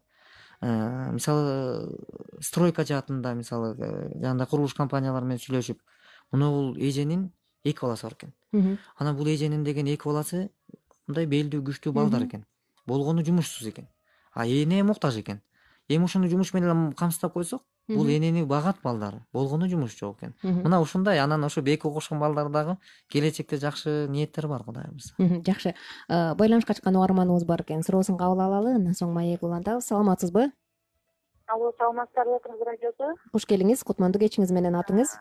Мисалы стройка жаатында, мисалы жанагындай курулуш компаниялары менен сүйлөшүп, мына бул эженин 2 баласы бар экен. Анан бул эженин деген 2 баласы мындай белдүү, күчтүү балдар экен. Болгону жумушсуз экен. А эне муктаж экен. Эми ушуну жумуш менен камсыздап койсок, бул энени багат балдары, болгону жумуш жок экен. Мына ушундай, анан ошо беки окушкан балдар дагы келечекте жакшы ниеттер бар, Кудай буйрса. Жакшы. Байланышка чыккан угарманыбыз бар экен. Суроосун кабыл алалы, андан соң маек улантабыз. Саламатсызбы? Алло, саламатсыздарбы, Кыргыз радиосу? Куш келиңиз. Кутмандуу кечиңиз менен атыңыз?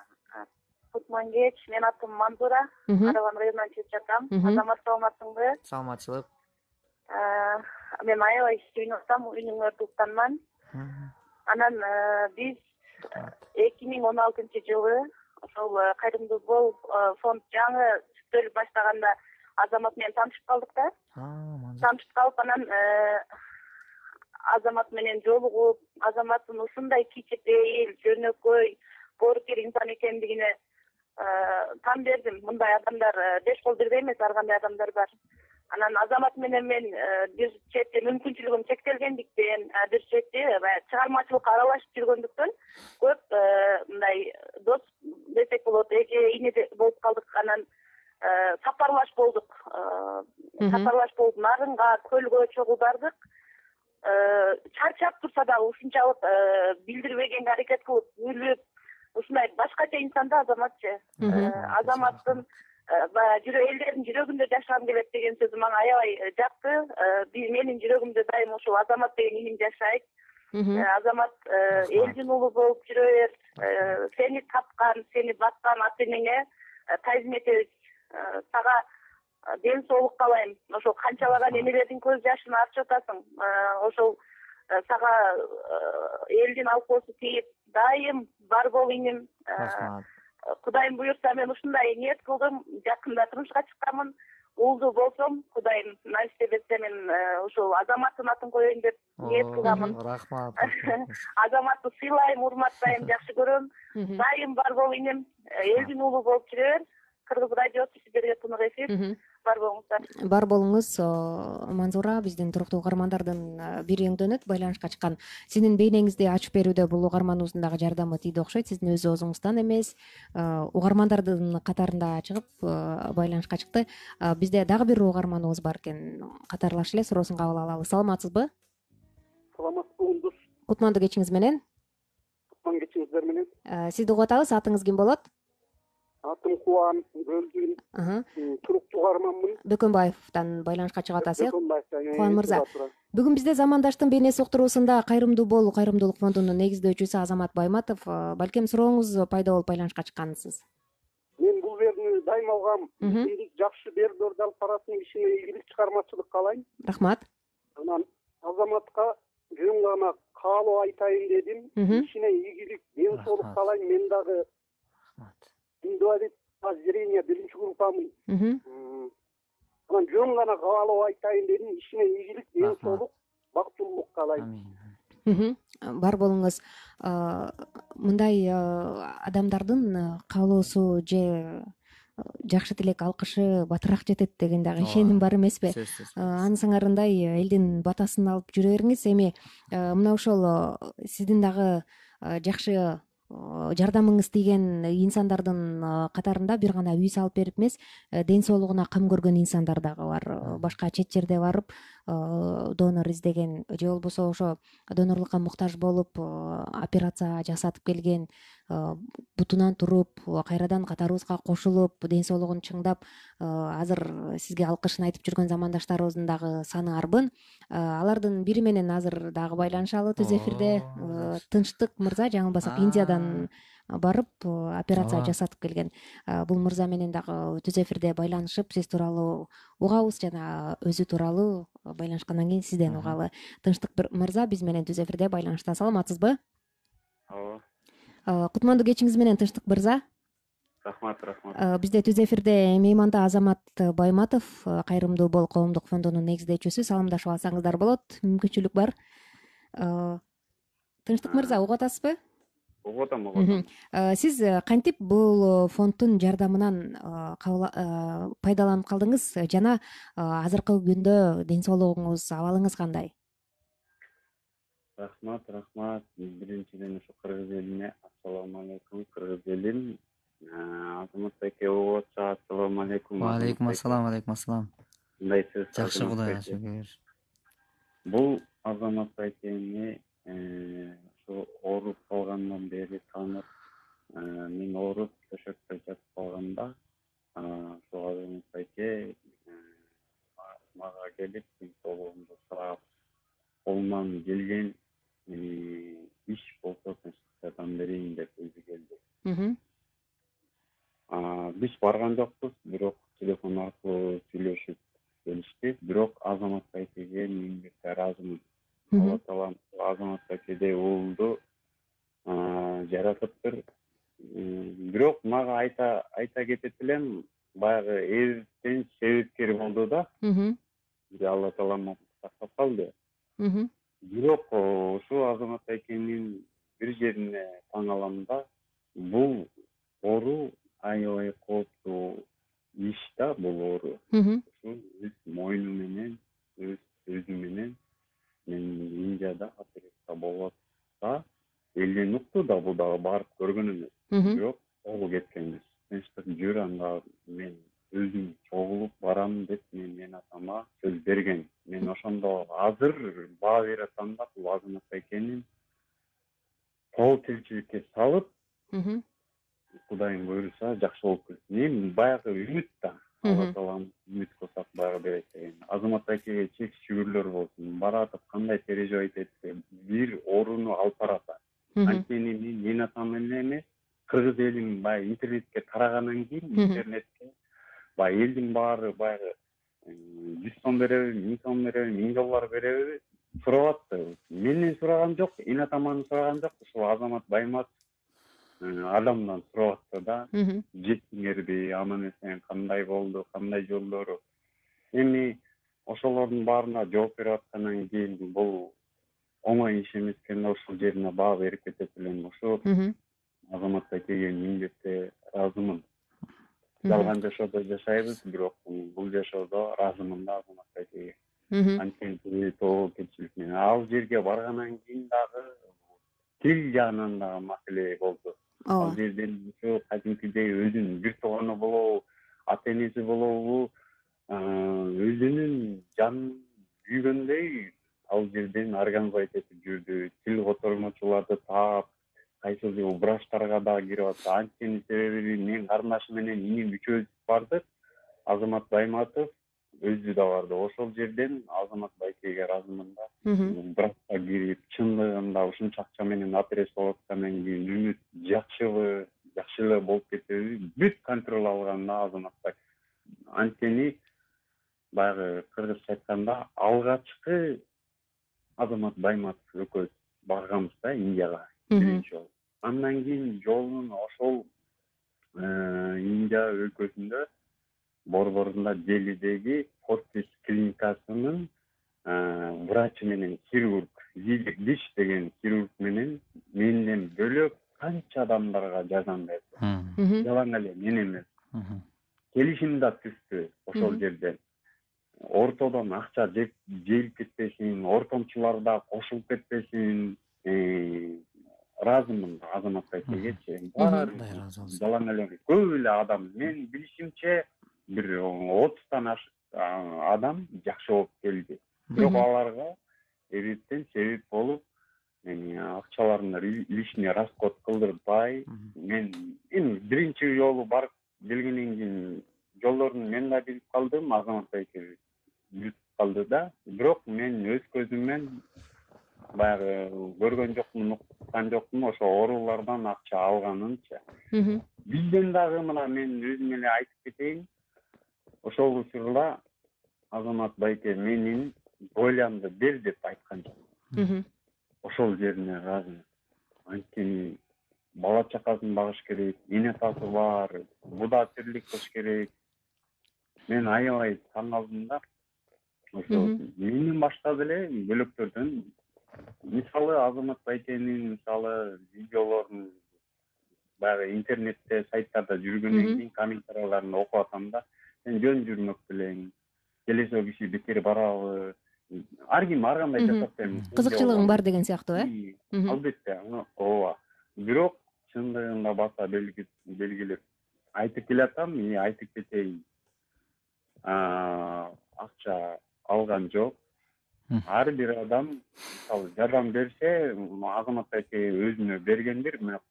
Кутман кеч. Менин атым Мандура. Караган районунан чыгып жатам. Азамат, саламатсыңбы? Саламатчылык. Мен аябай сүйүнүп атам, үйүңөр туктанман. Анан биз 2016-жылы ошол кайрымдуу бол фонд жаңы түзүлүп баштаганда Азамат менен таанышып калдык да. Таанышып калып, анан Азамат менен жолугуп, Азаматтын ушундай кичинекей, жөнөкөй, боорукер инсан экендигине тан бердим. Мындай адамдар беш кол бирдей эмес, ар кандай адамдар бар. Анан Азамат менен мен бир чети мүмкүнчүлүгүм чектелгендиктен, бир чети чыгармачылыкка аралашып жүргөндүктөн көп мындай дос десек болот, эже ине болуп калдык. Анан сапарлаш болдук. Сапарлаш болуп Нарынга, көлгө чогуу бардык. Чарчап турса дагы ушунчалык билдирбегенге аракет кылып, күлүп, ушундай башкача инсан да Азаматчы. Азаматтын элдердин жүрөгүндө жашагым келет деген сөзү мага аябай жакты. Менин жүрөгүмдө дайым ошол Азамат деген иним жашайт. Азамат элдин уулу болуп жүрө бер. Сени тапкан, сени баткан ата энеңе таазим этебиз. Сага ден соолук каалайм. Ошол канчалаган энелердин көз жашын арчып атасың. Ошол сага элдин алкоосу тийип, дайым бар бол иним. Кудайым буйрса мен ушундай ниет кылдым. Жакында турмушка чыкканмын. Уулду болсом, Кудайым насип этсе мен ошол Азаматтын атын коеюн деп ниет кылганмын. Рахмат. Азаматты сыйлайм, урматтайм, жакшы көрөм. Дайым бар бол иним. Элдин уулу болуп жүрө бер. Кыргыз радиосу сиздерге тынык эфир. Бар болуңуздар. Бар болуңуз. Манзура биздин туруктуу угармандардын бири өңдөнөт, байланышка чыккан. Сиздин бейнеңизди ачып берүүдө бул угарманыбыздын дагы жардамы тийди окшойт. Сиздин өз оозуңуздан эмес, угармандардын катарында чыгып байланышка чыкты. Бизде дагы бир угарманыбыз бар экен. Катарлаш эле суроосун кабыл алалы. Саламатсызбы? Саламатсызбы. Кутмандуу кечиңиз менен. Кутман кечиңиздер менен. Сизди угуп атабыз. Атыңыз ким болот? Атым Кубан, Өлдүн. Туруктуу угарманмын. Бөкөнбаевден байланышка чыгып атасыз. Кубан мырза. Бүгүн бизде Замандаштын бейнеси уктуруусунда Кайрымдуу бол кайрымдуулук фондунун негиздөөчүсү Азамат Байматов. Балким сурооңуз пайда болуп байланышка чыккансыз. Мен бул берүүнү дайыма алгам. Жакшы берүүлөрдү алып барасың, ишине ийгилик, чыгармачылык каалайм. Рахмат. Анан Азаматка жөн гана каалоо айтайын дедим. Ишине ийгилик, ден соолук каалайм. Мен дагы инвалид по зрению биринчи группамын. Анан жөн гана каалоо айтайын дедим. Ишине ийгилик, ден соолук, бактылуулук каалайм. Бар болуңуз. Мындай адамдардын каалоосу же жакшы тилек алкышы батыраак жетет деген дагы ишеним бар эмеспи? Анысың арындай элдин батасын алып жүрө бериңиз. Эми мына ошол сиздин дагы жакшы жардамыңыз тийген инсандардын катарында бир гана үй салып берип эмес, ден соолугуна кам көргөн инсандар дагы бар. Башка чет жерде барып донор издеген же болбосо ошо донорлукка муктаж болуп операция жасатып келген, бутунан туруп кайрадан катарыбызга кошулуп ден соолугун чыңдап азыр сизге алкышын айтып жүргөн замандаштарыбыздын дагы саны арбын. Алардын бири менен азыр дагы байланышалы түз эфирде. Тынчтык мырза жаңылбасак Индиядан барып операция жасатып келген. Бул мырза менен дагы түз эфирде байланышып сиз тууралуу угабыз жана өзү тууралуу байланышкандан кийин сизден угалы. Тынчтык мырза биз менен түз эфирде байланышта. Саламатсызбы? ооба. Кутмандуу кечиңиз менен Тынчтык мырза. Рахмат. Бизде түз эфирде мейманда Азамат Байматов, Кайрымдуу Бол коомдук фондунун негиздөөчүсү. Саламдашып алсаңыздар болот, мүмкүнчүлүк бар. Тынчтык мырза, угуп атасызбы? Угуп атам. Сиз кантип бул фонддун жардамынан пайдаланып калдыңыз жана азыркы күндө ден соолугуңуз, абалыңыз кандай? Рахмат. Биринчиден ушу кыргыз элине ассалому алейкум. Кыргыз элин Азамат байке угуп атса ассалому алейкум. Алейкум ассалам. Кандайсыз? Жакшы, Кудайга шүгүр. Бул Азамат байкени ушу ооруп калгандан бери таанып, мен ооруп төшөккө жатып калганда, ушу Азамат байке мага келип, ден соолугумду сурап, колунан келген иш болсо Тынчтыктан берейин деп өзү келди. Биз барган жокпуз, бирок телефон аркылуу сүйлөшүп келишти. Бирок Азамат байкеге мен бир ыраазымын. Алла таалам Азамат байкеде уулду жаратыптыр. Бирок мага айта кетет элем, баягы эбиптен себепкер болду да. Алла таалам сактап калды. Бирок ушу Азамат байкенин бир жерине таң алам да, бул оору аябай кооптуу иш да, бул оору. Ушу өз мойну менен, өзү менен мен Индияда операция болуп атса, элден укту да, бул дагы барып көргөн эмес. Бирок чогуу кеткенбиз. Тынчтык жүр, анда мен өзүм чогулуп барам деп мен атама сөз берген. Мен ошондо азыр баа берип атам да, бул Азамат байкенин кол тилчиликке салып, Кудайым буйруса жакшы болуп кетсин. Эми баягы үмүт да. Алла таалам үмүт кылсак баягы берет деген. Азамат байкеге чек шүгүрлөр болсун. Баратып кандай переживать этти, бир ооруну алып барат. Анткени мен атам эле эмес, кыргыз элин баягы интернетке тарагандан кийин, интернетке баягы элдин баары баягы 100 сом береби, 1000 сом береби, 1000 доллар береби сурап атты. Менден сураган жок, эн атаман сураган жок, ушул Азамат Байматов адамдан сурап атты да. Жеттиңерби, анан эсен кандай болду, кандай жолдору. Эми ошолордун баарына жооп берип аткандан кийин бул оңой иш эмес экен, ушул жерине баа берип кетет элем. Ошо Азамат байкеге мен бетте ыраазымын. Жалган жашоодо жашайбыз, бирок бул жашоодо ыраазымын да Азамат байкеге. Анткени тобокелчилик менен ал жерге баргандан кийин дагы тил жагынан дагы маселе болду. Ал жерден ушу кадимкидей өзүнүн бир тууганы болобу, ата энеси болобу, өзүнүн жанын күйгөндөй ал жерден организовать этип жүрдү. Тил котормочуларды таап, кайсыл врачтарга дагы кирип атты. Анткени себеби мен карындашым менен иним үчөөбүз бардык. Азамат Байматов өзү да барды. Ошол жерден Азамат байкеге ыраазымын да. Врачка кирип, чындыгында ушунча акча менен операция болуп аткандан кийин үмүт жакшыбы, жакшы эле болуп кетеби, бүт контроль алган да Азамат бай. Анткени баягы кыргызча айтканда алгачкы Азамат Байматов экөөбүз барганбыз да Индияга биринчи жолу. Андан кийин жолунун ошол Индия өлкөсүндө борборунда Делидеги Фортис клиникасынын врачы менен хирург, Зидик Диш деген хирург менен менден бөлөк канча адамдарга жардам берди. Жалаң эле мен эмес. Келишим да түздү ошол жерден. Ортодон акча жейип кетпесин, ортомчулар да кошулуп кетпесин. Ыраазымын Азамат байкегечи. Жалаң эле көп эле адам, мен билишимче бир 30тан адам жакшы болуп келди. Бирок аларга эбиптен себеп болуп, акчаларын лишний расход кылдырбай, мен эми биринчи жолу барып келгенден кийин жолдорун мен да билип калдым, Азамат байке билип калды да. Бирок мен өз көзүмөн баягы көргөн жокмун, уккан жокмун ошо оорулардан акча алганынча. Бизден дагы мына мен өзүм эле айтып кетейин. Ошол учурда Азамат байке менин бойлямды бер деп айткан жок. Ошол жерине ыраазымын. анткени бала чакасын багыш керек, эне атасы бар, буда тирлик кылыш керек. Мен аябай таң калдым да. Ошо менин баштады эле бөлөктөрдөн. Мисалы Азамат Байтенин мисалы видеолорун баягы интернетте, сайттарда жүргөндөн кийин комментарияларын окуп атам да. Сен жөн жүрмөк белең. Келесі киши бекер барабы. Ар ким ар кандай жашап берет. Кызыкчылыгың бар деген сыяктуу, Албетте, ооба. Бирок чындыгында баса белгилеп айтып келатам, айтып кетейин. Акча алган жок. Ар бир адам мисалы жардам берсе, Азамат Байке өзүнө бергендир, мага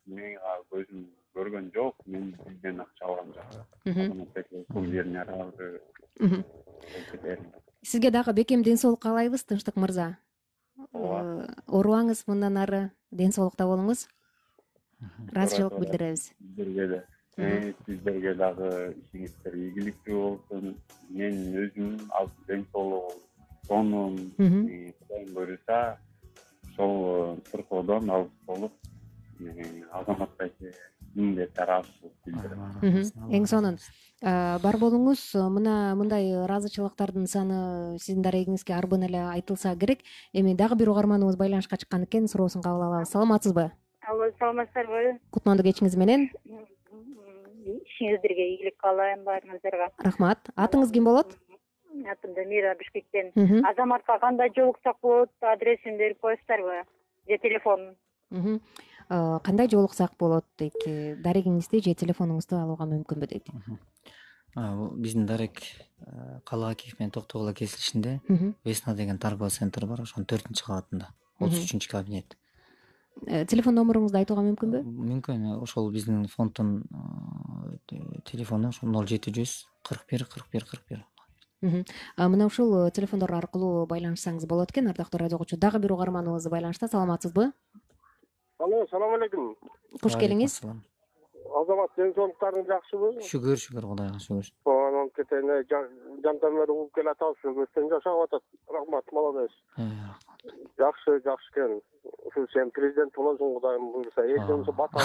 өзүм көргөн жок, мен бизден акча алган жок. Азамат Байке бул жерин арабы. Сизге дагы бекем ден соолук каалайбыз, Тынчтык мырза. Оорубаңыз, мындан ары ден соолукта болуңуз. Ыраазычылык билдиребиз. Сиздерге дагы ишиңиздер ийгиликтүү болсун. Мен өзүм ал ден соолугум, сонум, Кудайым буйруса, ошол сыркоодон алыс болуп, Азамат Байке мындай тараапчылык билдирем. Эң сонун. Бар болуңуз. Мындай ыраазычылыктардын саны сиздин дарегиңизге арбын эле айтылса керек. Эми дагы бир угарманыбыз байланышка чыккан экен, суроосун кабыл алабыз. Саламатсызбы? Алло, саламатсыздарбы? Кутмандуу кечиңиз менен. Ишиңиздерге ийгилик каалайм баарыңыздарга. Рахмат. Атыңыз ким болот? Атым Дамира, Бишкектен. Азаматка кандай жолуксак болот? Адресин берип коесуздарбы? Же телефонун? Кандай жолуксак болот дейт? Дарегиңизди же телефонуңузду алууга мүмкүнбү дейт? Биздин дарек Калаакиев менен Токтогула кесилишинде Весна деген торговый центр бар, ошонун 4-кабатында, 33 кабинет. Телефон номеруңузду айтууга мүмкүнбү? Мүмкүн. Ошол биздин фонддун телефону ошол 0700 41 41 41. Мына ушул телефондор аркылуу байланышсаңыз болот экен, ардактуу радио угуучу. Дагы бир угарманыбыз байланышта. Саламатсызбы? Алло, салам алейкум. Куш келиңиз. Азамат, ден соолуктарың жакшыбы? Шүгүр, Кудайга шүгүр. Анан кетене жантамдар угуп келатабыз, өстөн жашап атат. Рахмат, молодец. Жакшы экен. Ушул сен президент болосуң, Кудайым буйруса. Элден бата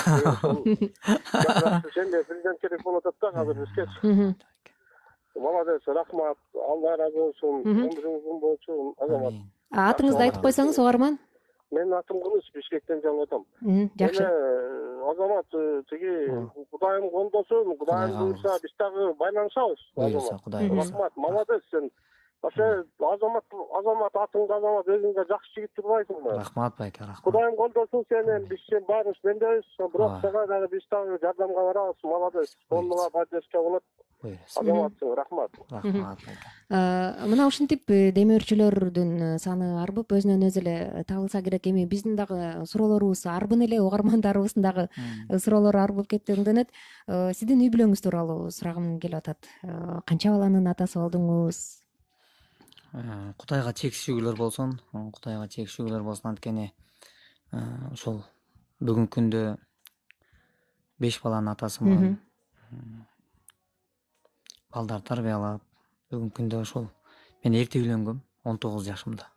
сен де президент керек болуп атат да азыр бизге. Молодец, рахмат. Алла разы болсун. Өмүрүңүз болсун, Азамат. Атыңызды айтып койсоңуз, угарман. Менин атым Кылыч, Бишкектен жаңылатам. Жакшы. Азамат, тиги Кудайым кондосун, Кудайым буйруса биз дагы байланышабыз. Рахмат, молодец сен. Азамат атыңды Азамат өзүңгө жакшы жигит турбайсыңбы? Рахмат Байке, рахмат. Кудайым кондосун сени, биз сен баарыбыз мендебиз, бирок сага дагы биз дагы жардамга барабыз. Молодец. Фондуга поддержка болот. Азаматсың, рахмат. Рахмат. Мына ушинтип демөөрчүлөрдүн саны арбып, өзүнөн өзү эле табылса керек. Эми биздин дагы суроолорубуз арбын эле, угармандарыбыздын дагы суроолору арбып кеткенденет. Сиздин үй бүлөңүз тууралуу сурагым келип атат. Канча баланын атасы болдуңуз? Кудайга чексиз шүгүрлөр болсун. Кудайга чексиз шүгүрлөр болсун, анткени ошол бүгүнкү күндө 5 баланын атасымын. Балдар тарбиялап, бүгүнкү күндө ошол мен эрте үйлөнгөм, 19 жашымда.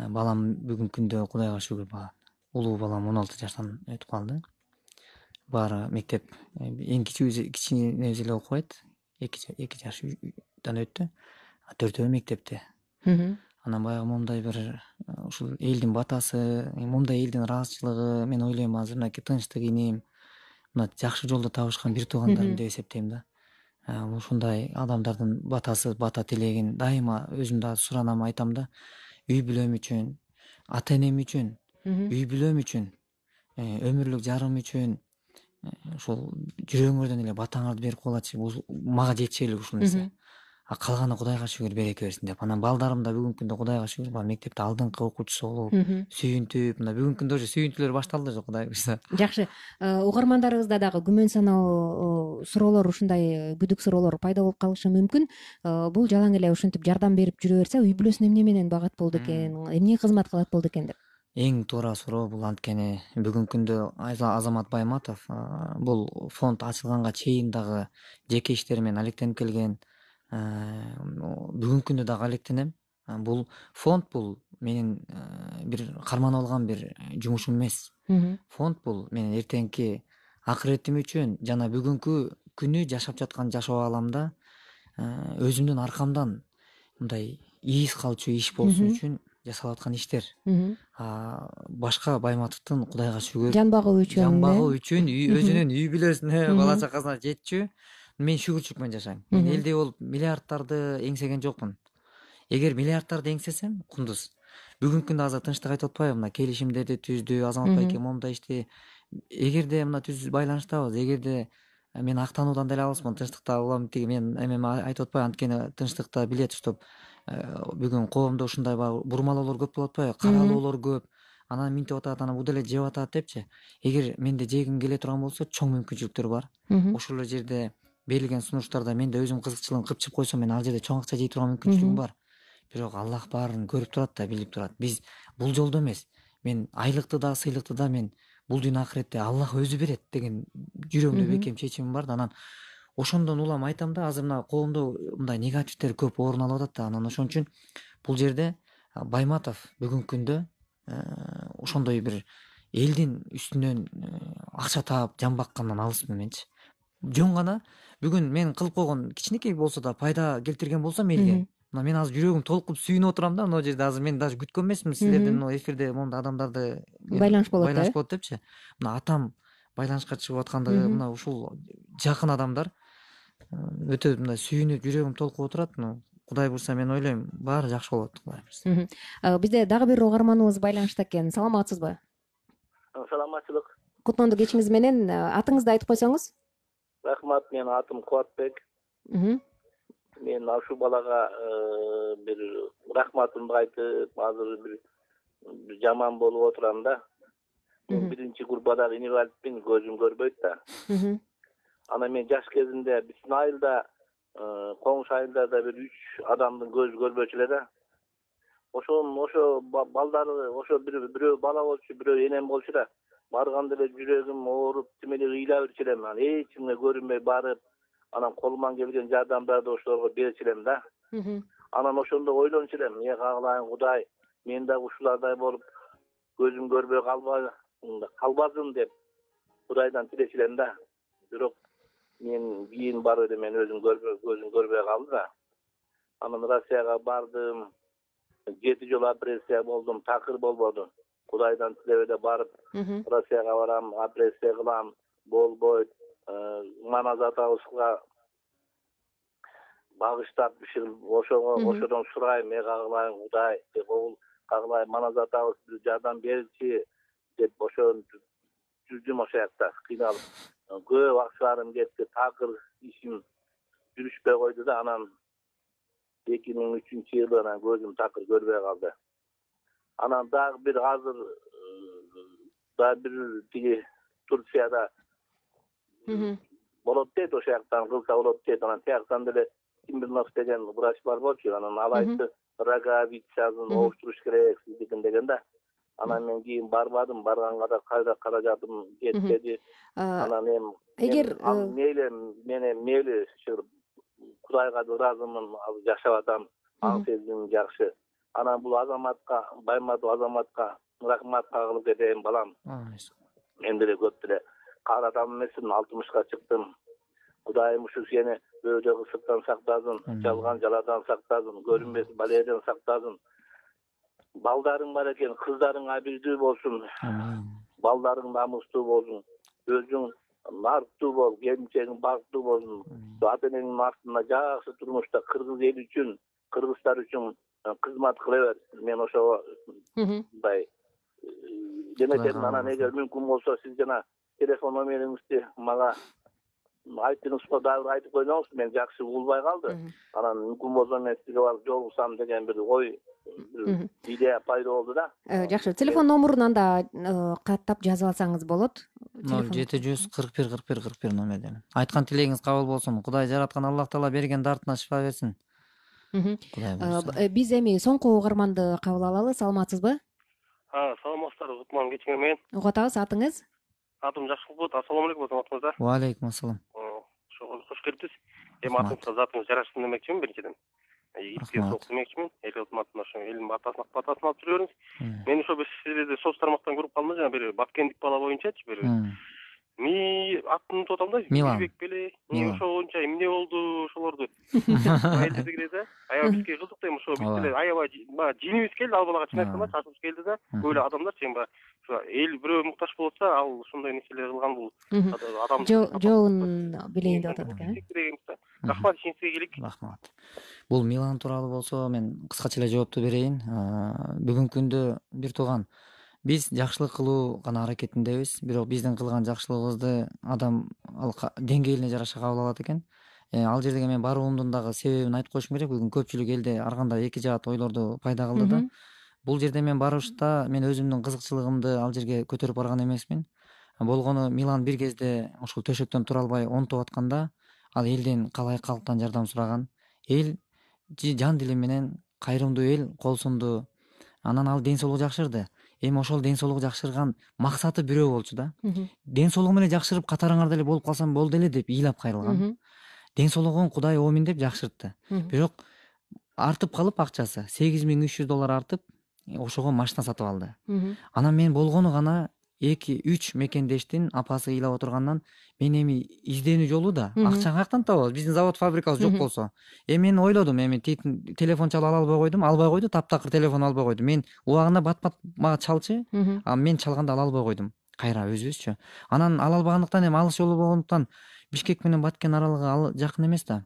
Балам бүгүнкү күндө Кудайга шүгүр улуу балам 16 жаштан өтүп калды. Баары мектеп, эң кичинеси эле окубайт, 2 жаштан өттү. 4-өө мектепте. Анан баягы момундай бир ушул элдин батасы, момундай элдин ыраазычылыгы, мен ойлойм азыр мынакей тынчтык инем, мына жакшы жолдо табышкан бир туугандарым деп эсептейм да. Ушундай адамдардын батасы, бата тилегин дайыма өзүм да суранам, айтам да. Үй бүлөм үчүн, ата энем үчүн, үй бүлөм үчүн, өмүрлүк жарым үчүн ушул жүрөгүңөрдөн эле батаңарды берип койгулачы, мага жетишели ушул нерсе. Калганы Кудайга шүгүр береке берсин деп. Анан балдарым да бүгүнкү күндө Кудайга шүгүр бар мектепте алдыңкы окуучусу болуп, сүйүнтүп, мына бүгүнкү күндө уже сүйүнтүүлөр башталды же, Кудай буйруса. Жакшы. Угармандарыбызда дагы күмөн саноо суроолор, ушундай күдүк суроолор пайда болуп калышы мүмкүн. Бул жалаң эле ушинтип жардам берип жүрө берсе, үй бүлөсүн эмне менен багат болду экен, эмне кызмат кылат болду экен деп. Эң туура суроо бул, анткени бүгүнкү күндө Азамат Байматов бул фонд ачылганга чейин дагы жеке иштери менен алектенип келген. Бүгүнкү күндө дагы алектенем. Бул фонд бул менин бир карманып алган бир жумушум эмес. Фонд бул менин эртеңки акыретим үчүн жана бүгүнкү күнү жашап жаткан жашоо аламда өзүмдүн аркамдан мындай ийиз калчу иш болсун үчүн жасалып аткан иштер. Башка Байматовдун Кудайга шүгүр жан багуу үчүн өзүнүн үй бүлөсүнө бала чакасына жетчү мен шүгүрчүлүк менен жашайм. Мен элде болуп миллиардтарды эңсеген жокмун. Эгер миллиардтарды эңсесем кундуз бүгүнкү күндө азыр тынчтык айтып атпайбы, мына келишимдерди түздү, Азамат байке момундай ишти. Эгерде мына түз байланыштабыз, эгерде мен актануудан деле алысмын, тынчтыкта улам тиги мен эме айтып атпайбы, анткени тынчтыкта билет уштуп бүгүн коомдо ушундай баягы бурмалоолор көп болуп атпайбы, каралоолор көп, анан минтип атат, анан бул деле жеп атат депчи. Эгер менде жегим келе турган болсо, чоң мүмкүнчүлүктөр бар. Ошол эле жерде берилген сунуштарда мен да өзүм кызыкчылыгым кыпчып койсом, мен ал жерде чоң акча жей турган мүмкүнчүлүгүм бар. Бирок Аллах баарын көрүп турат да, билип турат. Биз бул жолдо эмес. Мен айлыкты да, сыйлыкты да мен бул дүйнө акыретте Аллах өзү берет деген жүрөгүмдө бекем чечимим бар да. Анан ошондон улам айтам да, азыр мына коомдо мындай негативдер көп орун алып атат да. Анан ошон үчүн бул жерде Байматов бүгүнкү күндө ошондой бир элдин үстүнөн акча таап жан баккандан алысмын менчи. Жөн гана бүгүн мен кылып койгон кичинекей болсо да пайда келтирген болсом элге, мына мен азыр жүрөгүм толкуп сүйүнүп отурам да. Могу жерде азыр мен даже күткөн эмесмин силердин мына эфирде моундай адамдарды байланыш болот депчи. Мына атам байланышка чыгып аткандыгы, мына ушул жакын адамдар өтө мындай сүйүнүп жүрөгүм толкуп отурат. Кудай буйрса мен ойлойм баары жакшы болот. Кудай буйрса. Бизде дагы бир угарманыбыз байланышта экен. Саламатсызбы? Саламатчылык. Кутмандуу кечиңиз менен атыңызды айтып койсоңуз. Рахмат, менин атым Кубатбек. Мен ушул балага бир рахматымды айтып, азыр бир жаман болуп отурам да. Мен биринчи группадагы инвалидмин, көзүм көрбөйт да. Анан мен жаш кезимде биздин айылда, коңшу айылдарда бир 3 адамдын көзү көрбөчү эле да. Ошо балдары, ошо бирөө бала болчу, бирөө энем болчу да. Барганда эле жүрөгүм ооруп, тимелеп ыйлап жүрчү элем. Анан эч кимге көрүнбөй барып, анан колуман келген жардамдарды ошолорго берчү элем да. Анан ошондо ойлончу элем, кагылайын Кудай, мен дагы ушулардай болуп көзүм көрбөй калбасын деп Кудайдан тилечү элем да. Бирок мен кийин барып эле мен көзүм көрбөй калды да. Анан Россияга бардым, 7 жолу операция болдум, такыр болбоду. Кудайдан тилеп эле барып Россияга барам, операция кылам, болбойт. Маназ атабызга багыштап ошодон сурайм, кагылайын Кудай деп, кагылайын Маназ атабыз бир жардам берчи деп ошо жүрдүм ошол жакта кыйналып. Көп акчаларым кетти, такыр ишим жүрүшпөй койду да. Анан 2003-жылы анан көзүм такыр көрбөй калды. Анан дагы бир азыр бир тиги Турцияда болот дейт, ошол жактан кылса болот дейт. Анан тияктан деле Кимбернов деген врач бар болчу. Анан ал айтты, роговицасын оуштуруш керек сиздикин деген да. Анан мен кийин барбадым, барганга да кайда каражатым жетпеди. Анан эгер мейли Кудайга ыраазымын, жашап атам, аң сезимим жакшы. Анан бул Азаматка, Байматов Азаматка рахмат кагылып кетейин балам. Мен деле көп деле кааратам эмесмин, 60ка чыктым. Кудайым ушу сени бөөдө кысыктан сактасын, жалган жаладан сактасын, көрүнбөс баледен сактасын. Балдарың бар экен, кыздарың абийдүү болсун. Балдарың намустуу болсун. Өзүң нарктуу бол, келинчегиң бактылуу болсун. Ата энеңдин артында жакшы турмушта кыргыз эл үчүн, кыргыздар үчүн кызмат кыла бер. Мен ошого мындай демекем. Анан эгер мүмкүн болсо сиз жана телефон номериңизди мага айттыңызбы, дагы айтып койсоңуз, мен жакшы угулбай калды. Анан мүмкүн болсо мен сизге барып жолугсам деген бир ой, идея пайда болду да. Жакшы, телефон номурун анда каттап жазып алсаңыз болот. 0741 номерден. Айткан тилегиңиз кабыл болсун. Кудай жараткан Аллах Таала берген дартына шифа берсин. Биз эми соңку угарманды кабыл алалы. Саламатсызбы? Саламатсыздарбы, Кутман кечиңер менен. Угуп атабыз, атыңыз? Атым Жакшылык. Ассаламу алейкум, Азаматыңыздар. Ва алейкум ассалам. Кош келиптиз. Эми атыңызга затыңыз жарашсын демекчимин биринчиден. итке сок демекчимин. Эл өкмөтүнө ошо элдин батасын алып жүрө бериңиз. Мен ошо сиздерди соц тармактан көрүп калдым жана бир баткендик бала боюнчачы бир атын утуп атам да. Милбек беле. Ошо боюнча эмне болду ошолорду. Айтып кирет да. Аябай бизге кызык да ошо биз деле аябай жинибиз келди ал балага чын айтканда чачыбыз келди да. Көйлө адамдар сен эл бирөө муктаж болсо ал ошондой нерселер кылган бул адам жоон билейин деп атат экен. Рахмат, ишиңизге келик. Рахмат. Бул Милан тууралуу болсо мен кыскача эле жоопту берейин. Бүгүнкү күндө бир тууган биз жакшылык кылуу гана аракетиндебиз, бирок биздин кылган жакшылыгыбызды адам ал деңгээлине жараша кабыл алат экен. Ал жердеги мен баруумдун дагы себебин айтып коюшум керек. Бүгүн көпчүлүк элде ар кандай эки жаат ойлорду пайда кылды да. Бул жерде мен барышта мен өзүмдүн кызыкчылыгымды ал жерге көтөрүп барган эмесмин. Болгону Милан бир кезде ушул төшөктөн тура албай онтоп атканда ал элден калай калктан жардам сураган. Эл жан дили менен кайрымдуу эл кол сунду. Анан ал ден соолугу жакшырды. Эми ошол ден соолугу жакшырган максаты бирөө болчу да. Ден соолугум эле жакшырып катарыңарда эле болуп калсам болду эле деп ыйлап кайрылган. Ден соолугун Кудай оомин деп жакшыртты. Бирок артып калып акчасы $8300 артып, ошого машина сатып алды. Анан мен болгону гана 2-3 мекендештин апасы ыйлап отургандан мен эми изденүү жолу да акчаны каяктан табабыз? Биздин завод фабрикабыз жок болсо. Мен ойлодум, эми телефон чала албай койду, таптакыр телефон албай койду. Мен убагында бат мага чалчы, мен чалганда ала албай койдум. Кайра өзүбүзчү. Анан ала албагандыктан эми алыс жолу болгондуктан Бишкек менен Баткен аралыгы жакын эмес да.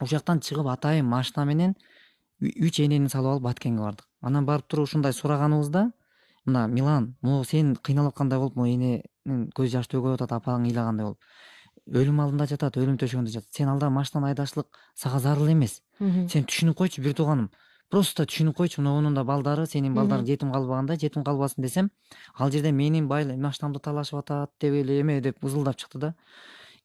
Ошол жактан чыгып атайын машина менен 3 энени салып алып Баткенге бардык. Анан барып туруп ушундай сураганыбызда мына Милан, могу сен кыйналып аткандай болуп, могу эненин көз жаш төгүп атат, апаң ыйлагандай болуп. Өлүм алдында жатат, өлүм төшөгүндө жатат. Сен алда машинаны айдашлык сага зарыл эмес. Сен түшүнүп койчу бир тууганым. Просто түшүнүп койчу, мунун да балдары, сенин балдарың жетим калбагандай, жетим калбасын десем, ал жерде менин машинамды талашып атат деп эле эме деп ызылдап чыкты да.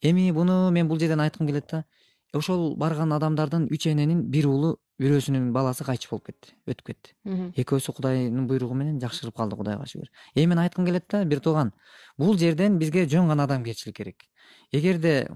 Эми буну мен бул жерден айткым келет да. Ошол барган адамдардын 3 эненин бир уулу бирөөсүнүн баласы кайтыш болуп кетти, өтүп кетти. Экөөсү Кудайдын буйругу менен жакшырып калды, Кудайга шүгүр. Эми мен айткым келет да, бир тууган, бул жерден бизге жөн гана адамгерчилик керек. Эгерде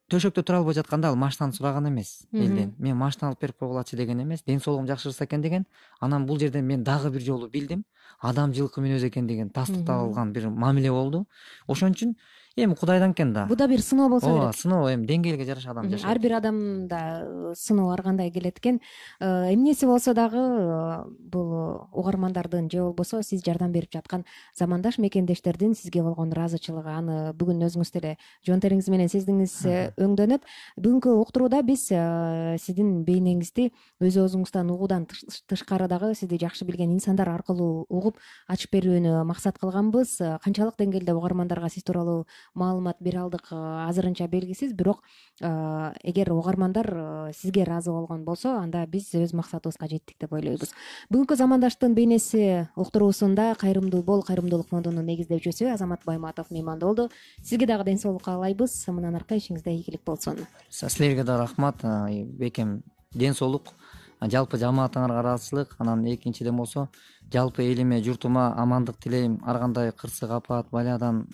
төшөктө тура албай жатканда ал машинаны сураган эмес элден. Мен машина алып берип койгулачы деген эмес, ден соолугум жакшырса экен деген. Анан бул жерден мен дагы бир жолу билдим, адам жылкы мүнөз экен деген тастыкталган бир мамиле болду. Ошон үчүн эми Кудайдан экен да. Бу да бир сыноо болсо керек. Ооба, сыноо эми деңгээлге жараша адам жашайт. Ар бир адамда сыноо ар кандай келет экен. Эмнеси болсо дагы бул угармандардын же болбосо сиз жардам берип жаткан замандаш мекендештердин сизге болгон ыраазычылыгы, аны бүгүн өзүңүз деле жон териңиз менен сездиңиз өңдөнөт. Бүгүнкү уктурууда биз сиздин бейнеңизди өз өзүңүздөн угуудан тышкары дагы сизди жакшы билген инсандар аркылуу угуп ачып берүүнү максат кылганбыз. Канчалык деңгээлде угармандарга сиз тууралуу маалымат бере алдык азырынча белгисиз, бирок эгер угармандар сизге ыраазы болгон болсо, анда биз өз максатыбызга жеттик деп ойлойбуз. Бүгүнкү замандаштын бейнеси уктуруусунда Кайрымдуу бол Кайрымдуулук фондунун негиздөөчүсү Азамат Байматов мейманда болду. Сизге дагы ден соолук каалайбыз. Мындан аркы ишиңизде ийгилик болсун. Силерге да рахмат. Бекем ден соолук, жалпы жамаатыңарга ыраазычылык, анан экинчиден болсо жалпы элиме, журтума амандык тилейм. Ар кандай кырсык, апат, балиядан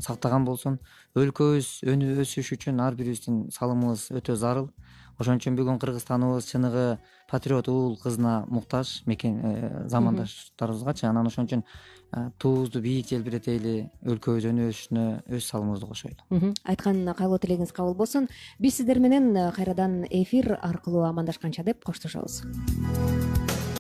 сактаган болсун. Өлкөбүз өсүш үчүн ар бирибиздин салымыбыз өтө зарыл. Ошон үчүн бүгүн Кыргызстаныбыз чыныгы патриот уул кызына муктаж замандаштарыбызгачы. Анан ошон үчүн туубузду бийик желбиретели, өлкөбүз өнүгүшүнө өз салымыбызды кошойлу. Айткан кайгылуу тилегиңиз кабыл болсун. Биз сиздер менен кайрадан эфир аркылуу амандашканча деп коштошобуз.